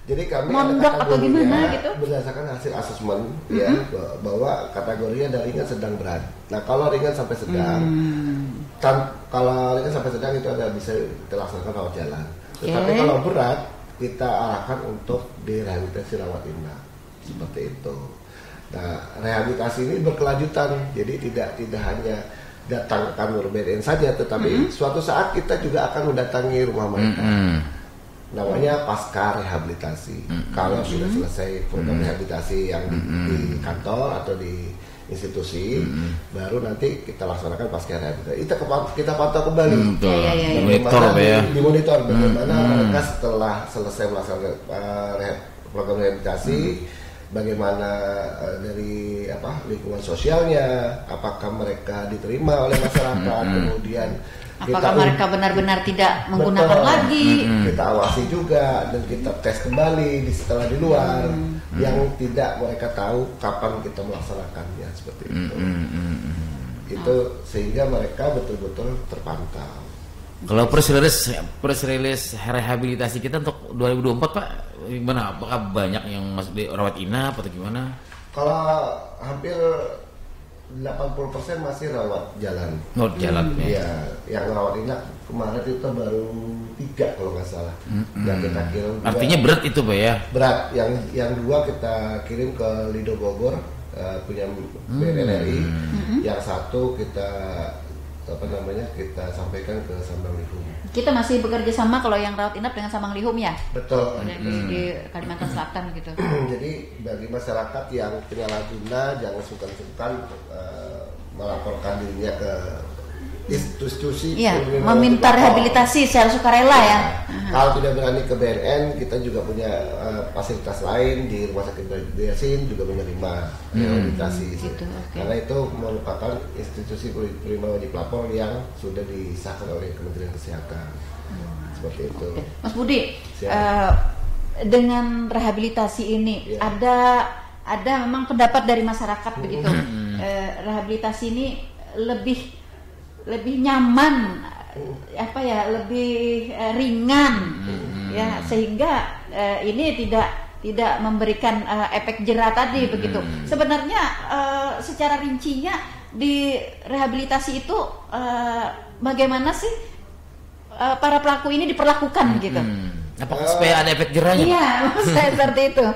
Speaker 3: Jadi kami
Speaker 1: mondok atau gimana gitu
Speaker 3: berdasarkan hasil asesmen ya bahwa kategorinya dari ringan sedang berat. Nah kalau ringan sampai sedang, kalau ringan sampai sedang itu ada bisa dilaksanakan rawat jalan. Tetapi kalau berat kita arahkan untuk direhabilitasi rawat inap seperti itu. Nah, rehabilitasi ini berkelanjutan, jadi tidak hanya datang ke kantor BNN saja, tetapi suatu saat kita juga akan mendatangi rumah mereka. Namanya pasca rehabilitasi. Kalau sudah selesai program rehabilitasi yang di kantor atau di institusi, baru nanti kita laksanakan pasca rehabilitasi. Kita pantau kembali. Dimonitor bagaimana mereka setelah selesai melaksanakan program rehabilitasi, bagaimana dari lingkungan sosialnya, apakah mereka diterima oleh masyarakat, kemudian
Speaker 1: apakah mereka benar-benar tidak menggunakan lagi.
Speaker 3: Kita awasi juga dan kita tes kembali setelah di luar yang tidak mereka tahu kapan kita melaksanakannya seperti itu. Itu sehingga mereka betul-betul terpantau.
Speaker 2: Kalau press release rehabilitasi kita untuk 2024 Pak, gimana? Apakah banyak yang masuk di rawat inap atau gimana?
Speaker 3: Kalau hampir 80% masih rawat jalan.
Speaker 2: Jalan
Speaker 3: ya. Yang rawat inap kemarin itu baru 3 kalau nggak salah. Yang kita kirim.
Speaker 2: Artinya berat itu Pak ya?
Speaker 3: Berat. Yang 2 kita kirim ke Lido Bogor, punya BNRI. Yang 1 kita kita sampaikan ke Samanglihum.
Speaker 1: Kita masih bekerja sama kalau yang rawat inap dengan Samanglihum ya?
Speaker 3: Betul.
Speaker 1: Di Kalimantan Selatan gitu.
Speaker 3: Jadi bagi masyarakat yang penyalahguna jangan sungkan-sungkan melaporkan dirinya ke institusi,
Speaker 1: meminta rehabilitasi secara sukarela ya.
Speaker 3: Kalau tidak berani ke BNN, kita juga punya fasilitas lain di Rumah Sakit Yasin juga menerima rehabilitasi.
Speaker 1: Gitu,
Speaker 3: karena itu merupakan institusi penerima wajib lapor yang sudah disahkan oleh Kementerian Kesehatan. Seperti itu.
Speaker 1: Mas Budi, dengan rehabilitasi ini ada memang pendapat dari masyarakat begitu. Rehabilitasi ini lebih nyaman, lebih ringan, ya, sehingga ini tidak memberikan efek jera tadi begitu. Sebenarnya secara rincinya di rehabilitasi itu bagaimana sih para pelaku ini diperlakukan gitu?
Speaker 2: Apakah supaya ada efek jerahnya?
Speaker 1: Iya, seperti itu.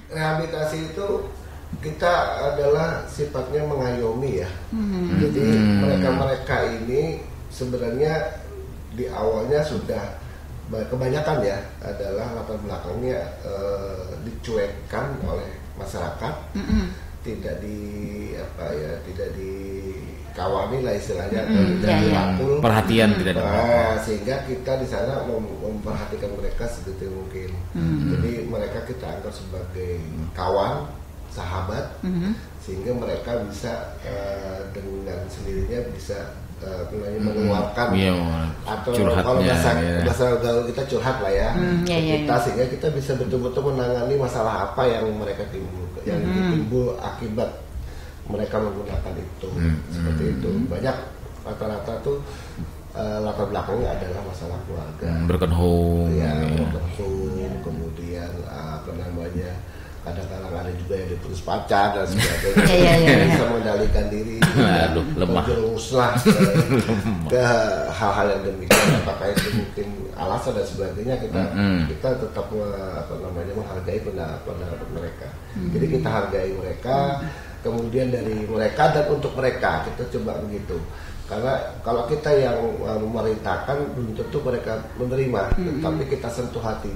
Speaker 3: Rehabilitasi itu kita adalah sifatnya mengayomi ya. Jadi mereka ini sebenarnya di awalnya sudah kebanyakan ya adalah latar belakangnya dicuekkan oleh masyarakat, tidak dikawani lah istilahnya, tidak dirangkul,
Speaker 2: perhatian tidak
Speaker 3: sehingga kita di sana memperhatikan mereka sedetail mungkin. Jadi mereka kita anggap sebagai kawan, sahabat, sehingga mereka bisa dengan sendirinya bisa mengeluarkan atau kalau bahasa gaul kita curhat lah ya, sehingga kita bisa betul-betul menangani masalah apa yang mereka timbul akibat mereka menggunakan itu. Seperti itu. Banyak rata-rata tuh latar belakangnya adalah masalah keluarga,
Speaker 2: broken home,
Speaker 3: kemudian kadang-kadang ada juga yang diputus pacar dan sebagainya, bisa mengendalikan diri,
Speaker 2: lemah,
Speaker 3: terjerumuslah ke hal-hal yang demikian. Apakah itu mungkin alasan dan sebagainya, kita tetap menghargai pendapat mereka. Jadi kita hargai mereka, kemudian dari mereka dan untuk mereka kita coba begitu. Karena kalau kita yang memerintahkan belum tentu mereka menerima, tapi kita sentuh hati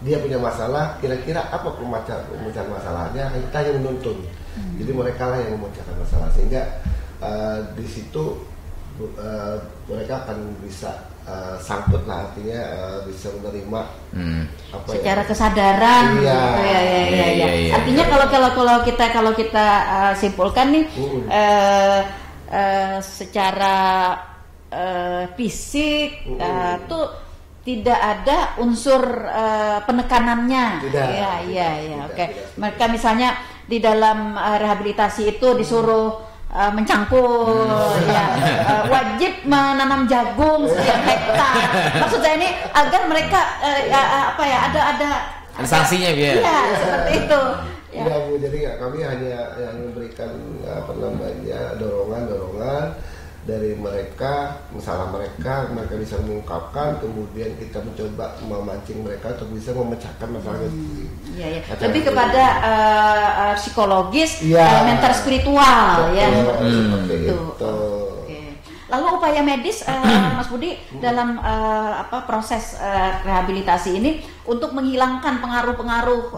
Speaker 3: dia punya masalah, kira-kira apa pemecahan masalahnya, kita yang menuntun. Jadi mereka lah yang memecahkan masalah, sehingga di situ mereka akan bisa sangkut lah, artinya bisa menerima
Speaker 1: secara kesadaran. Artinya kalau kita simpulkan nih, secara fisik tuh tidak ada unsur penekanannya. Oke. Mereka misalnya di dalam rehabilitasi itu disuruh mencangkul, wajib menanam jagung sekian hektar. Maksud saya ini agar mereka ada
Speaker 2: sanksinya biar.
Speaker 1: Iya, seperti itu.
Speaker 3: Ya Bu, jadi kami hanya yang memberikan dorongan dari mereka, masalah mereka bisa mengungkapkan, kemudian kita mencoba memancing mereka untuk bisa memecahkan masalahnya sendiri.
Speaker 1: Iya, ya. Lebih kepada psikologis, mental spiritual, ya.
Speaker 3: Seperti itu.
Speaker 1: Lalu upaya medis, Mas Budi, dalam proses rehabilitasi ini untuk menghilangkan pengaruh-pengaruh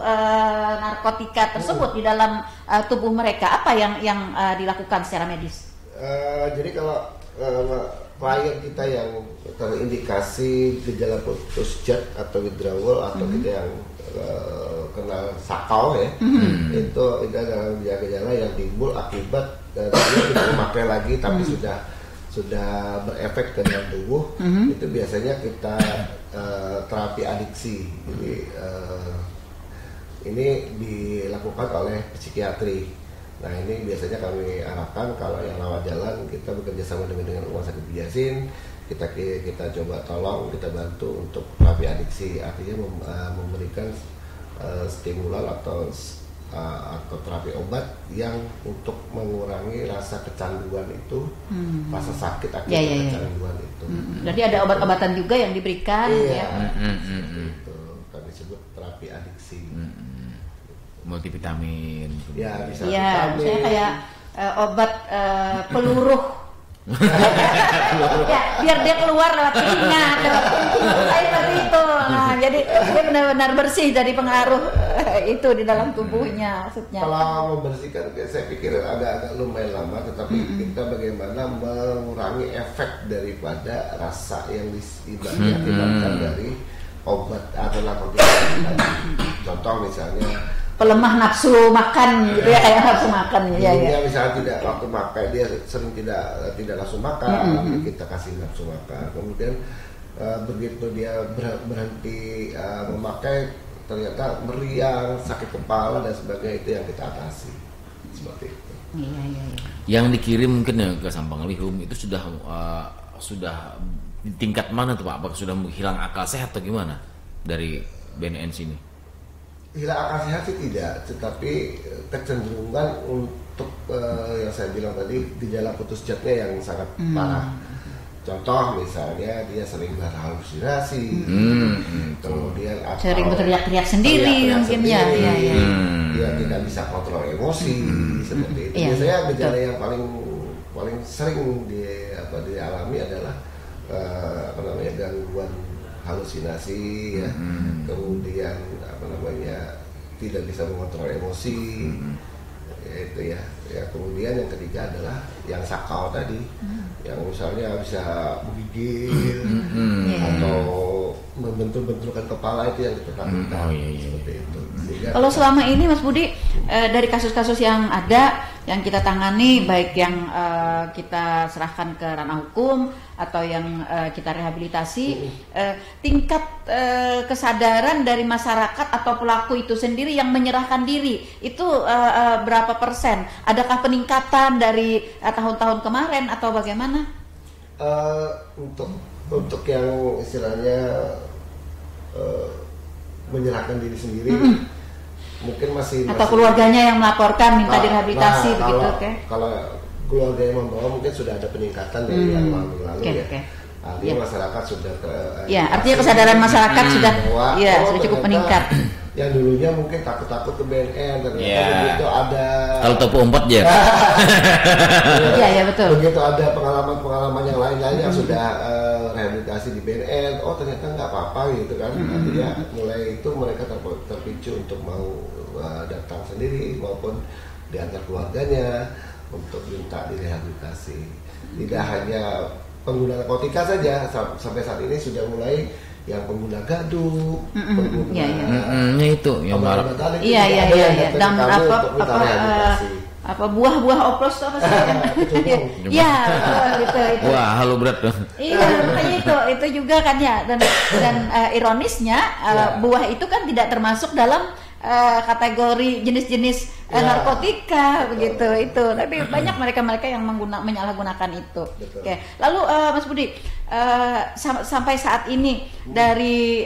Speaker 1: narkotika tersebut di dalam tubuh mereka, apa yang dilakukan secara medis?
Speaker 3: Jadi kalau klien kita yang terindikasi gejala putus zat atau withdrawal atau kita yang kena sakau ya, itu adalah gejala yang timbul akibat dia tidak memakai lagi tapi sudah berefek ke dalam tubuh, itu biasanya kita terapi adiksi. Jadi ini dilakukan oleh psikiatri. Nah ini biasanya kami arahkan kalau yang rawat jalan kita bekerja sama dengan Rumah Sakit Bijasin, kita coba tolong, kita bantu untuk terapi adiksi, artinya memberikan stimulan atau terapi obat yang untuk mengurangi rasa kecanduan itu, rasa sakit akibat kecanduan itu.
Speaker 1: Jadi ada obat-obatan juga yang diberikan,
Speaker 3: itu kami sebut terapi adiksi.
Speaker 2: Multivitamin.
Speaker 3: Ya bisa.
Speaker 1: Iya, saya kayak obat peluruh. Ya, biar dia keluar lewat telinga, seperti itu. Nah, jadi dia benar-benar bersih dari pengaruh itu di dalam tubuhnya, maksudnya.
Speaker 3: Kalau membersihkan, saya pikir agak lumayan lama, tetapi kita bagaimana mengurangi efek daripada rasa yang diakibatkan dari obat atau narkotika. Contoh misalnya
Speaker 1: pelemah nafsu makan gitu ya, kayak nafsu makan ya.
Speaker 3: Dia misalnya tidak waktu makan, dia sering tidak langsung makan, kita kasih nafsu makan. Kemudian begitu dia berhenti memakai, ternyata meriang, sakit kepala dan sebagainya, itu yang kita atasi seperti itu.
Speaker 1: Iya.
Speaker 2: Yang dikirim mungkin ya ke Sampang Lihum itu sudah di tingkat mana tuh Pak? Apakah sudah hilang akal sehat atau gimana dari BNN sini?
Speaker 3: Hilang akal sehat sih tidak, tetapi kecenderungan untuk yang saya bilang tadi, gejala putus zatnya yang sangat parah. Contoh misalnya dia sering berhalusinasi, kemudian
Speaker 1: sering berteriak-teriak sendiri mungkin ya.
Speaker 3: Dia tidak bisa kontrol emosi seperti itu. Biasanya gejala yang paling sering dialami adalah gangguan halusinasi, ya. Kemudian tidak bisa mengontrol emosi, itu ya. Kemudian yang ketiga adalah yang sakau tadi, yang misalnya bisa menggigil atau membentur-benturkan kepala, itu yang kita takutkan. Seperti itu.
Speaker 1: Kalau selama ini Mas Budi, dari kasus-kasus yang ada yang kita tangani, baik yang kita serahkan ke ranah hukum atau yang kita rehabilitasi, tingkat kesadaran dari masyarakat atau pelaku itu sendiri yang menyerahkan diri itu berapa persen? Adakah peningkatan dari tahun-tahun kemarin atau bagaimana?
Speaker 3: Untuk yang istilahnya menyerahkan diri sendiri, mungkin masih
Speaker 1: keluarganya yang melaporkan minta direhabilitasi begitu,
Speaker 3: kalau keluarga yang membawa mungkin sudah ada peningkatan dari yang lalu. Artinya masyarakat sudah
Speaker 1: artinya kesadaran masyarakat sudah cukup meningkat.
Speaker 3: Yang dulunya mungkin takut ke BNN, ternyata begitu ada
Speaker 2: kalau topu umpet ya.
Speaker 1: Iya betul.
Speaker 3: Begitu ada pengalaman yang lain yang sudah rehabilitasi di BNN, ternyata nggak apa-apa gitu kan. Artinya mulai itu mereka terpicu untuk mau datang sendiri maupun diantar keluarganya untuk minta direhabilitasi. Tidak hanya pengguna narkotika saja, sampai saat ini sudah mulai yang pengguna gadung, pengguna
Speaker 2: itu yang marah.
Speaker 1: Dan buah-buah oplos itu apa sih? Iya, gitu.
Speaker 2: Wah, halo berat dong.
Speaker 1: Iya, makanya itu juga kan ya. Dan ironisnya buah itu kan tidak termasuk dalam kategori jenis-jenis narkotika begitu itu. Tapi banyak mereka yang menyalahgunakan itu. Oke. Lalu Mas Budi, sampai saat ini dari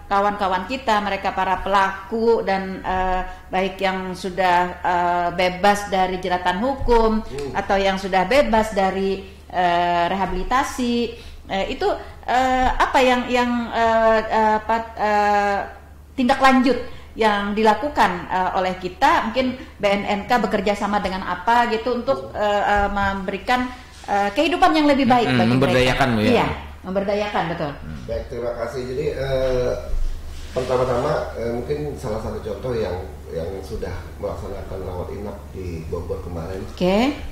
Speaker 1: kawan-kawan kita, mereka para pelaku dan baik yang sudah bebas dari jeratan hukum atau yang sudah bebas dari rehabilitasi, itu apa yang tindak lanjut yang dilakukan oleh kita, mungkin BNNK bekerja sama dengan apa gitu untuk memberikan kehidupan yang lebih baik bagi
Speaker 2: memberdayakan
Speaker 1: mereka.
Speaker 2: Ya.
Speaker 1: Iya, memberdayakan, betul.
Speaker 3: Baik, terima kasih. Jadi pertama-tama mungkin salah satu contoh yang sudah melaksanakan rawat inap di Bogor kemarin.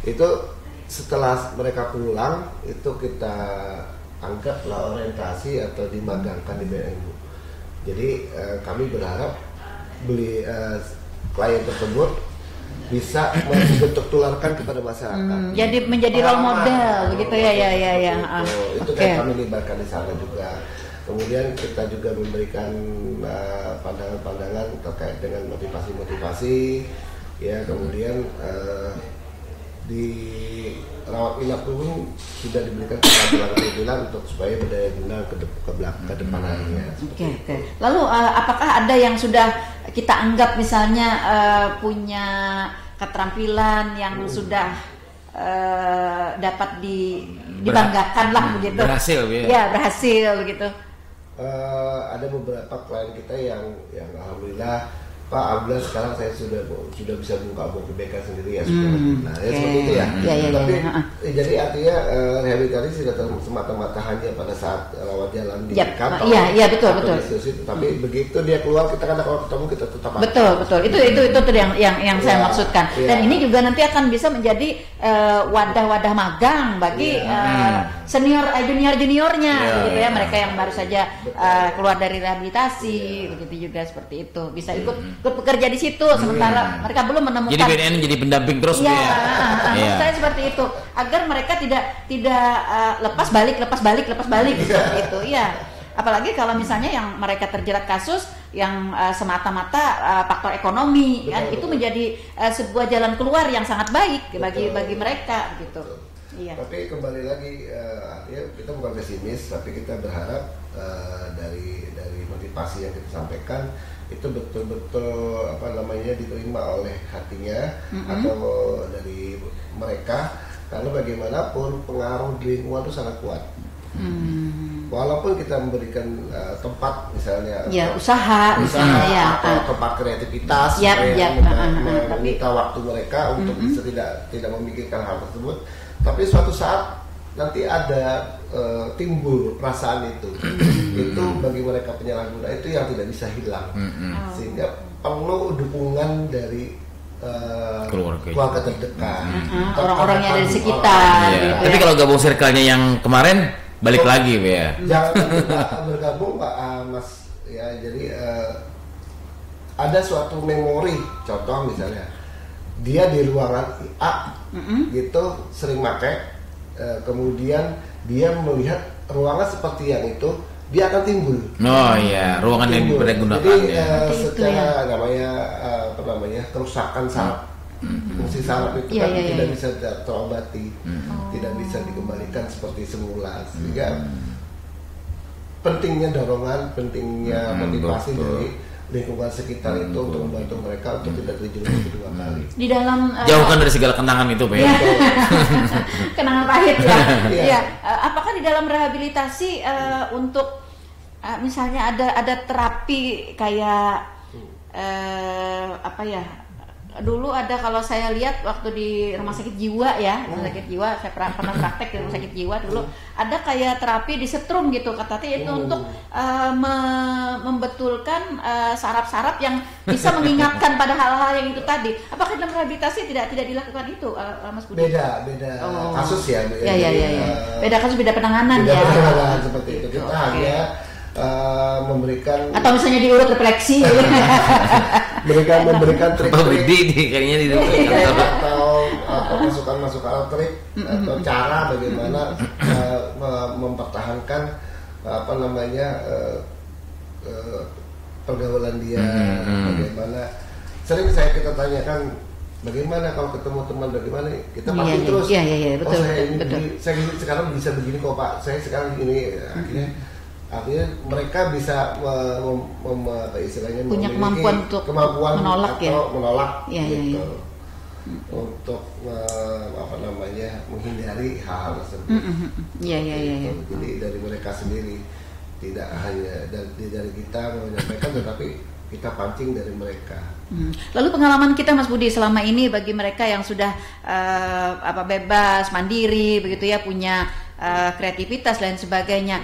Speaker 3: Itu setelah mereka pulang itu kita anggaplah orientasi atau dimagangkan di BNU. Jadi kami berharap klien tersebut bisa membentuk tularkan kepada masyarakat.
Speaker 1: Jadi menjadi role model begitu ya.
Speaker 3: Itu kan kami libatkan di sana juga. Kemudian kita juga memberikan pandangan-pandangan terkait dengan motivasi-motivasi, ya. Kemudian di rawat inap pun sudah diberikan keterampilan untuk supaya berdaya guna ke depan harinya.
Speaker 1: Oke. Lalu apakah ada yang sudah kita anggap misalnya punya keterampilan yang sudah dapat dibanggakan lah begitu?
Speaker 2: Berhasil,
Speaker 1: ya. Berhasil begitu.
Speaker 3: Ada beberapa klien kita yang alhamdulillah, Pak, alhamdulillah sekarang saya sudah bisa buka BK sendiri ya. Nah, seperti itu ya. Tapi jadi artinya rehabilitasi tidak semata-mata hanya pada saat rawat jalan di kantor.
Speaker 1: Iya, betul.
Speaker 3: Tapi begitu dia keluar, kita kan kalau ketemu kita tetap.
Speaker 1: Betul. Itu yang saya maksudkan. Dan ini juga nanti akan bisa menjadi wadah-wadah magang bagi juniornya, gitu ya. Mereka yang baru saja keluar dari rehabilitasi, begitu juga seperti itu. Bisa ikut bekerja di situ sementara mereka belum menemukan.
Speaker 2: Jadi BNN jadi pendamping terus
Speaker 1: ya. Maksud saya seperti itu agar mereka tidak lepas balik seperti itu. Iya. Apalagi kalau misalnya yang mereka terjerat kasus yang semata-mata faktor ekonomi, kan itu menjadi sebuah jalan keluar yang sangat baik bagi mereka gitu. Iya.
Speaker 3: Tapi kembali lagi ya, kita bukan pesimis, tapi kita berharap dari motivasi yang kita sampaikan itu betul-betul diterima oleh hatinya atau dari mereka, karena bagaimanapun pengaruh di lingkungan itu sangat kuat. Walaupun kita memberikan tempat misalnya
Speaker 1: usaha
Speaker 3: atau tempat kreativitas meminta waktu mereka untuk bisa tidak memikirkan hal tersebut, tapi suatu saat nanti ada timbul perasaan itu bagi mereka penyalahguna itu yang tidak bisa hilang, sehingga perlu dukungan dari keluarga terdekat,
Speaker 1: orang-orang yang ada di sekitar. Gitu.
Speaker 2: Tapi kalau gabung circle-nya yang kemarin balik lagi ya.
Speaker 3: Jangan bergabung Pak Mas ya. Jadi ada suatu memori, contoh misalnya dia di ruangan A gitu sering pakai. Kemudian dia melihat ruangan seperti yang itu, dia akan timbul.
Speaker 2: Ruangan yang dipergunakan.
Speaker 3: Jadi secara namanya kerusakan saraf, fungsi saraf itu tidak bisa terobati, tidak bisa dikembalikan seperti semula. Sehingga pentingnya dorongan, pentingnya motivasi dari lingkungan sekitar itu untuk membantu mereka untuk tidak terjerumus kedua kali.
Speaker 1: Di dalam
Speaker 2: jauhkan dari segala kenangan itu, Pak.
Speaker 1: Kenangan pahit ya. Iya. Apakah di dalam rehabilitasi untuk misalnya ada terapi kayak dulu ada, kalau saya lihat waktu di rumah sakit jiwa ya, rumah sakit jiwa, saya pernah praktek di rumah sakit jiwa dulu, ada kayak terapi disetrum gitu katanya itu untuk membetulkan saraf-saraf yang bisa mengingatkan pada hal-hal yang itu tadi. Apakah dalam rehabilitasi tidak dilakukan itu, Mas Budi?
Speaker 3: Beda kasus ya.
Speaker 1: Beda kasus, beda penanganan ya.
Speaker 3: Penanganan seperti itu. Kita hanya memberikan,
Speaker 1: atau misalnya diurut refleksi
Speaker 3: memberikan trik-trik
Speaker 1: atau
Speaker 3: masukan trik atau cara bagaimana pergaulan dia, bagaimana. Sering kita tanyakan bagaimana kalau ketemu teman, bagaimana kita pasti terus.
Speaker 1: Betul,
Speaker 3: saya sekarang bisa begini kok Pak, saya sekarang ini akhirnya mereka bisa istilahnya
Speaker 1: punya kemampuan untuk menolak gitu.
Speaker 3: Untuk menghindari hal-hal tersebut. Jadi dari mereka sendiri, tidak hanya dari kita menyampaikan, tetapi kita pancing dari mereka.
Speaker 1: Lalu pengalaman kita Mas Budi selama ini bagi mereka yang sudah bebas, mandiri begitu ya, punya kreativitas dan sebagainya.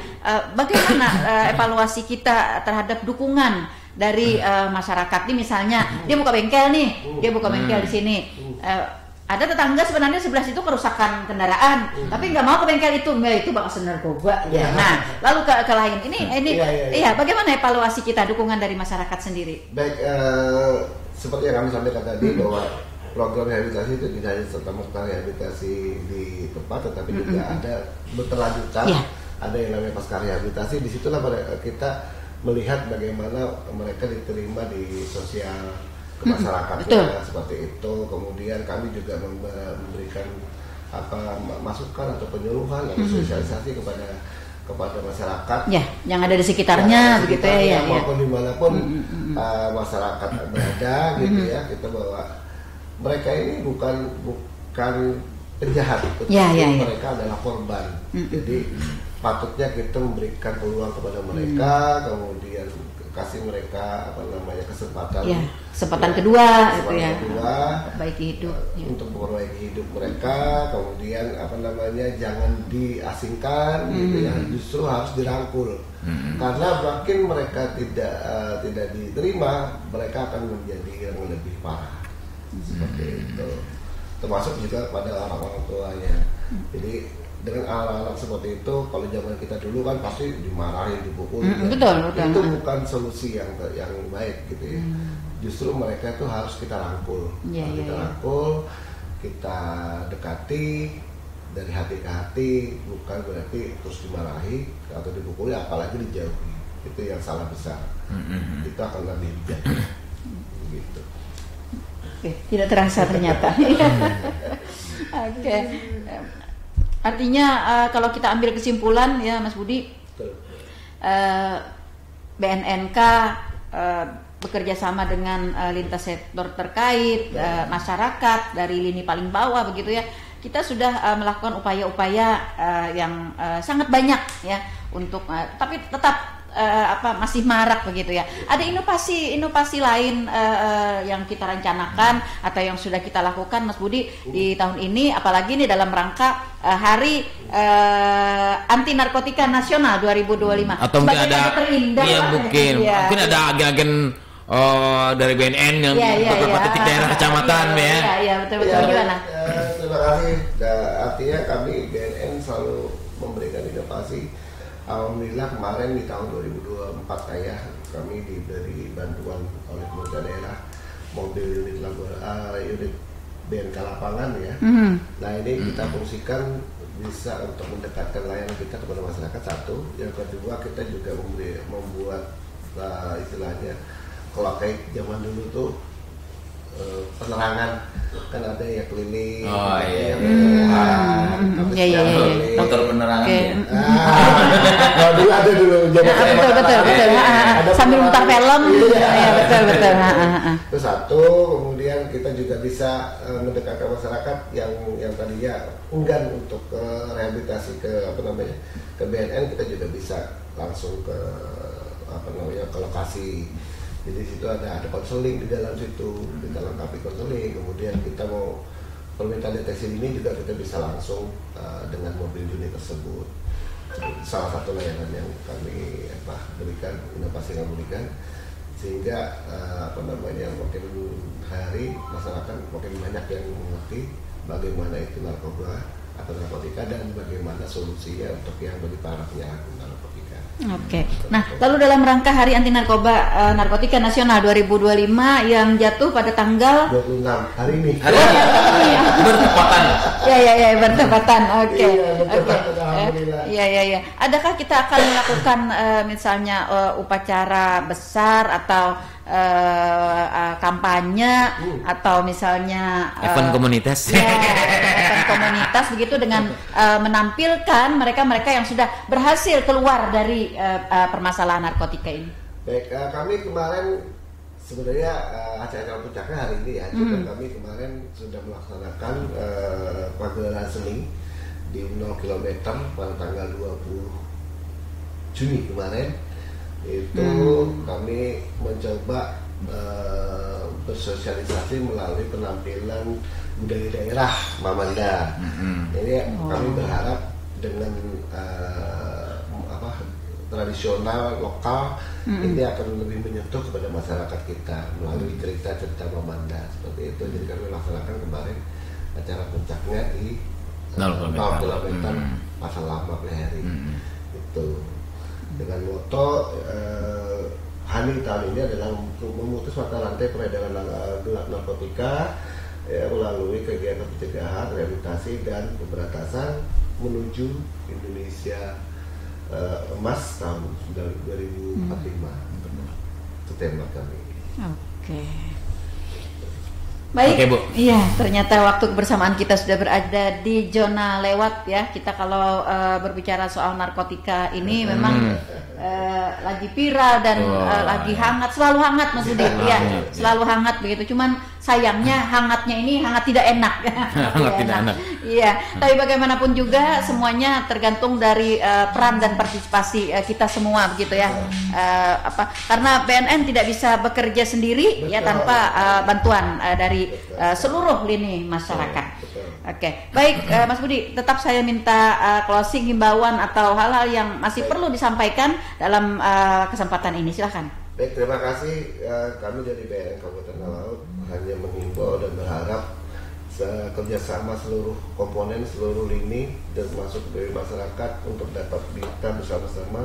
Speaker 1: Bagaimana evaluasi kita terhadap dukungan dari masyarakat ini, misalnya dia buka bengkel nih, dia buka bengkel di sini. Ada tetangga sebenarnya sebelah situ kerusakan kendaraan, tapi nggak mau ke bengkel itu bakal narkoba. Nah, lalu ke lain ini, bagaimana evaluasi kita, dukungan dari masyarakat sendiri?
Speaker 3: Baik, seperti yang kami sampaikan tadi bahwa program rehabilitasi itu tidak hanya serta-merta rehabilitasi di tempat, tetapi juga ada berkelanjutan. Ada yang namanya pasca rehabilitasi. Disitulah kita melihat bagaimana mereka diterima di sosial masyarakatnya, seperti itu. Kemudian kami juga memberikan masukan atau penyuluhan atau sosialisasi kepada masyarakat
Speaker 1: yang ada di sekitarnya, begitu ya.
Speaker 3: Maupun dimanapun masyarakat berada, gitu ya. Kita bahwa mereka ini bukan penjahat, tetapi mereka adalah korban. Jadi patutnya kita memberikan peluang kepada mereka, kemudian kasih mereka kesempatan
Speaker 1: kedua
Speaker 3: perbaiki hidup untuk memperbaiki hidup mereka. Kemudian jangan diasingkan, gitu ya, justru harus dirangkul. Karena makin mereka tidak diterima, mereka akan menjadi yang lebih parah. Seperti itu. Termasuk juga pada orang-orang tuanya. Jadi dengan anak-anak seperti itu, kalau zaman kita dulu kan pasti dimarahin, dipukul.
Speaker 1: Betul.
Speaker 3: Itu bukan solusi yang baik, gitu ya. Justru mereka itu harus kita rangkul. Kita rangkul, kita dekati dari hati ke hati, bukan berarti terus dimarahi atau dipukuli, apalagi dijauhi. Itu yang salah besar. Itu akan lebih bijak. Gitu.
Speaker 1: Tidak terasa ternyata. Oke. Artinya kalau kita ambil kesimpulan ya Mas Budi, BNNK bekerja sama dengan lintas sektor terkait, masyarakat dari lini paling bawah begitu ya. Kita sudah melakukan upaya-upaya yang sangat banyak ya untuk tapi tetap masih marak begitu ya. Ada inovasi lain yang kita rencanakan atau yang sudah kita lakukan Mas Budi di tahun ini, apalagi nih dalam rangka Hari Anti Narkotika Nasional 2025.
Speaker 2: Atau mungkin ada
Speaker 1: terindah,
Speaker 2: mungkin ada agen-agen dari BNN yang beberapa titik daerah kecamatan
Speaker 1: betul gimana?
Speaker 3: Terima kasih. Artinya kami BNN selalu memberikan inovasi. Alhamdulillah kemarin di tahun 2024 kami diberi bantuan oleh pemerintah daerah mobil unit BNK lapangan ya. Nah ini kita fungsikan bisa untuk mendekatkan layanan kita kepada masyarakat, satu. Yang kedua, kita juga membuat istilahnya kalau kayak zaman dulu tuh penerangan, kan ada ya keliling,
Speaker 2: motor penerangan.
Speaker 3: Kalau dulu ada
Speaker 1: betul. Sambil mutar film, betul.
Speaker 3: Itu satu. Kemudian kita juga bisa mendekatkan masyarakat yang tadinya enggan untuk rehabilitasi ke BNN, kita juga bisa langsung ke ke lokasi. Jadi situ ada konseling di dalam situ, kita lengkapi konseling. Kemudian kita mau permintaan deteksi dini juga kita bisa langsung dengan mobil unit tersebut. Salah satu layanan yang kami berikan, inovasi yang berikan, sehingga makin hari masyarakat makin banyak yang mengerti bagaimana itu narkoba atau narkotika dan bagaimana solusinya untuk yang bagi para penyalahguna narkotika.
Speaker 1: Oke. Nah, lalu dalam rangka Hari Anti Narkotika Nasional 2025 yang jatuh pada tanggal
Speaker 3: 26 hari ini.
Speaker 2: Bertepatan.
Speaker 1: Ya, bertepatan. Oke.
Speaker 3: Alhamdulillah.
Speaker 1: Iya. Adakah kita akan melakukan misalnya upacara besar atau kampanye atau misalnya
Speaker 2: event komunitas?
Speaker 1: Ya, event komunitas begitu dengan menampilkan mereka-mereka yang sudah berhasil keluar dari permasalahan narkotika ini.
Speaker 3: Baik, kami kemarin sebenarnya acara puncaknya hari ini ya. Jadi kami kemarin sudah melaksanakan pagelaran seni di 0 km pada tanggal 20 Juni kemarin. Itu kami mencoba bersosialisasi melalui penampilan budaya daerah Mamanda. Jadi kami berharap dengan tradisional lokal ini akan lebih menyentuh kepada masyarakat kita melalui cerita-cerita Mamanda seperti itu. Jadi kami laksanakan kemarin acara puncaknya di 0 km Pasar Lama Pleheri itu dengan moto Hani tahun ini adalah memutus mata rantai peredaran gelap narkotika melalui kegiatan pencegahan, rehabilitasi dan pemberantasan menuju Indonesia emas tahun 2045. Itu tema kami.
Speaker 1: Oke. Baik,
Speaker 2: Bu.
Speaker 1: Iya, ternyata waktu kebersamaan kita sudah berada di zona lewat ya. Kita kalau berbicara soal narkotika ini memang lagi viral dan lagi hangat, selalu hangat Mas Budi. Iya, selalu hangat begitu. Cuman sayangnya hangatnya ini hangat tidak enak.
Speaker 2: Hangat tidak enak.
Speaker 1: Iya, tapi bagaimanapun juga semuanya tergantung dari peran dan partisipasi kita semua begitu ya. Karena BNN tidak bisa bekerja sendiri ya tanpa bantuan dari seluruh lini masyarakat. Oke, baik Mas Budi, tetap saya minta closing himbauan atau hal-hal yang masih perlu disampaikan dalam kesempatan ini. Silahkan.
Speaker 3: Baik, terima kasih. Kami dari BNN Kabupaten Talaut hanya menghimbau dan berharap kerjasama seluruh komponen, seluruh lini dan termasuk dari masyarakat untuk dapat kita bersama-sama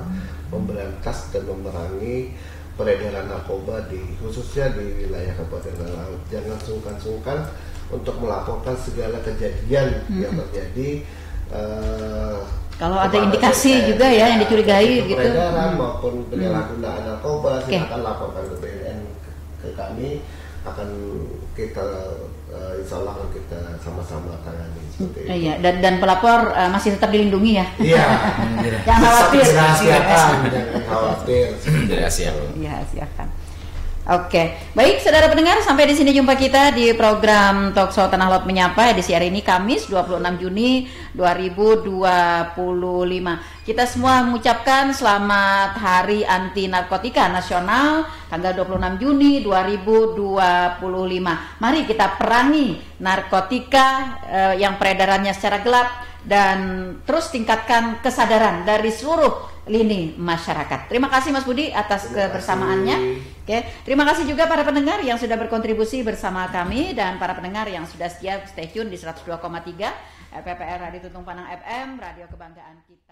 Speaker 3: memberantas dan memerangi peredaran narkoba khususnya di wilayah Kabupaten Talaut. Jangan sungkan-sungkan untuk melaporkan segala kejadian yang terjadi.
Speaker 1: Kalau ada indikasi juga ya yang dicurigai gitu.
Speaker 3: Peredaran maupun penyalahgunaan narkoba, silakan laporkan ke BNN ke kami. Akan kita insya Allah akan kita sama-sama tangani seperti itu.
Speaker 1: Iya, dan pelapor masih tetap dilindungi ya.
Speaker 3: Iya.
Speaker 1: Jangan khawatir.
Speaker 3: Jangan khawatir.
Speaker 1: Iya, silakan. Oke, baik saudara pendengar, sampai di sini jumpa kita di program Talkshow Tanah Laut Menyapa edisi hari ini Kamis 26 Juni 2025. Kita semua mengucapkan selamat Hari Anti Narkotika Nasional tanggal 26 Juni 2025. Mari kita perangi narkotika yang peredarannya secara gelap dan terus tingkatkan kesadaran dari seluruh lini masyarakat. Terima kasih Mas Budi atas kebersamaannya. Oke, terima kasih juga para pendengar yang sudah berkontribusi bersama kami dan para pendengar yang sudah setia stay tune di 102,3 RPPR Radio Tuntung Panang FM, radio kebanggaan kita.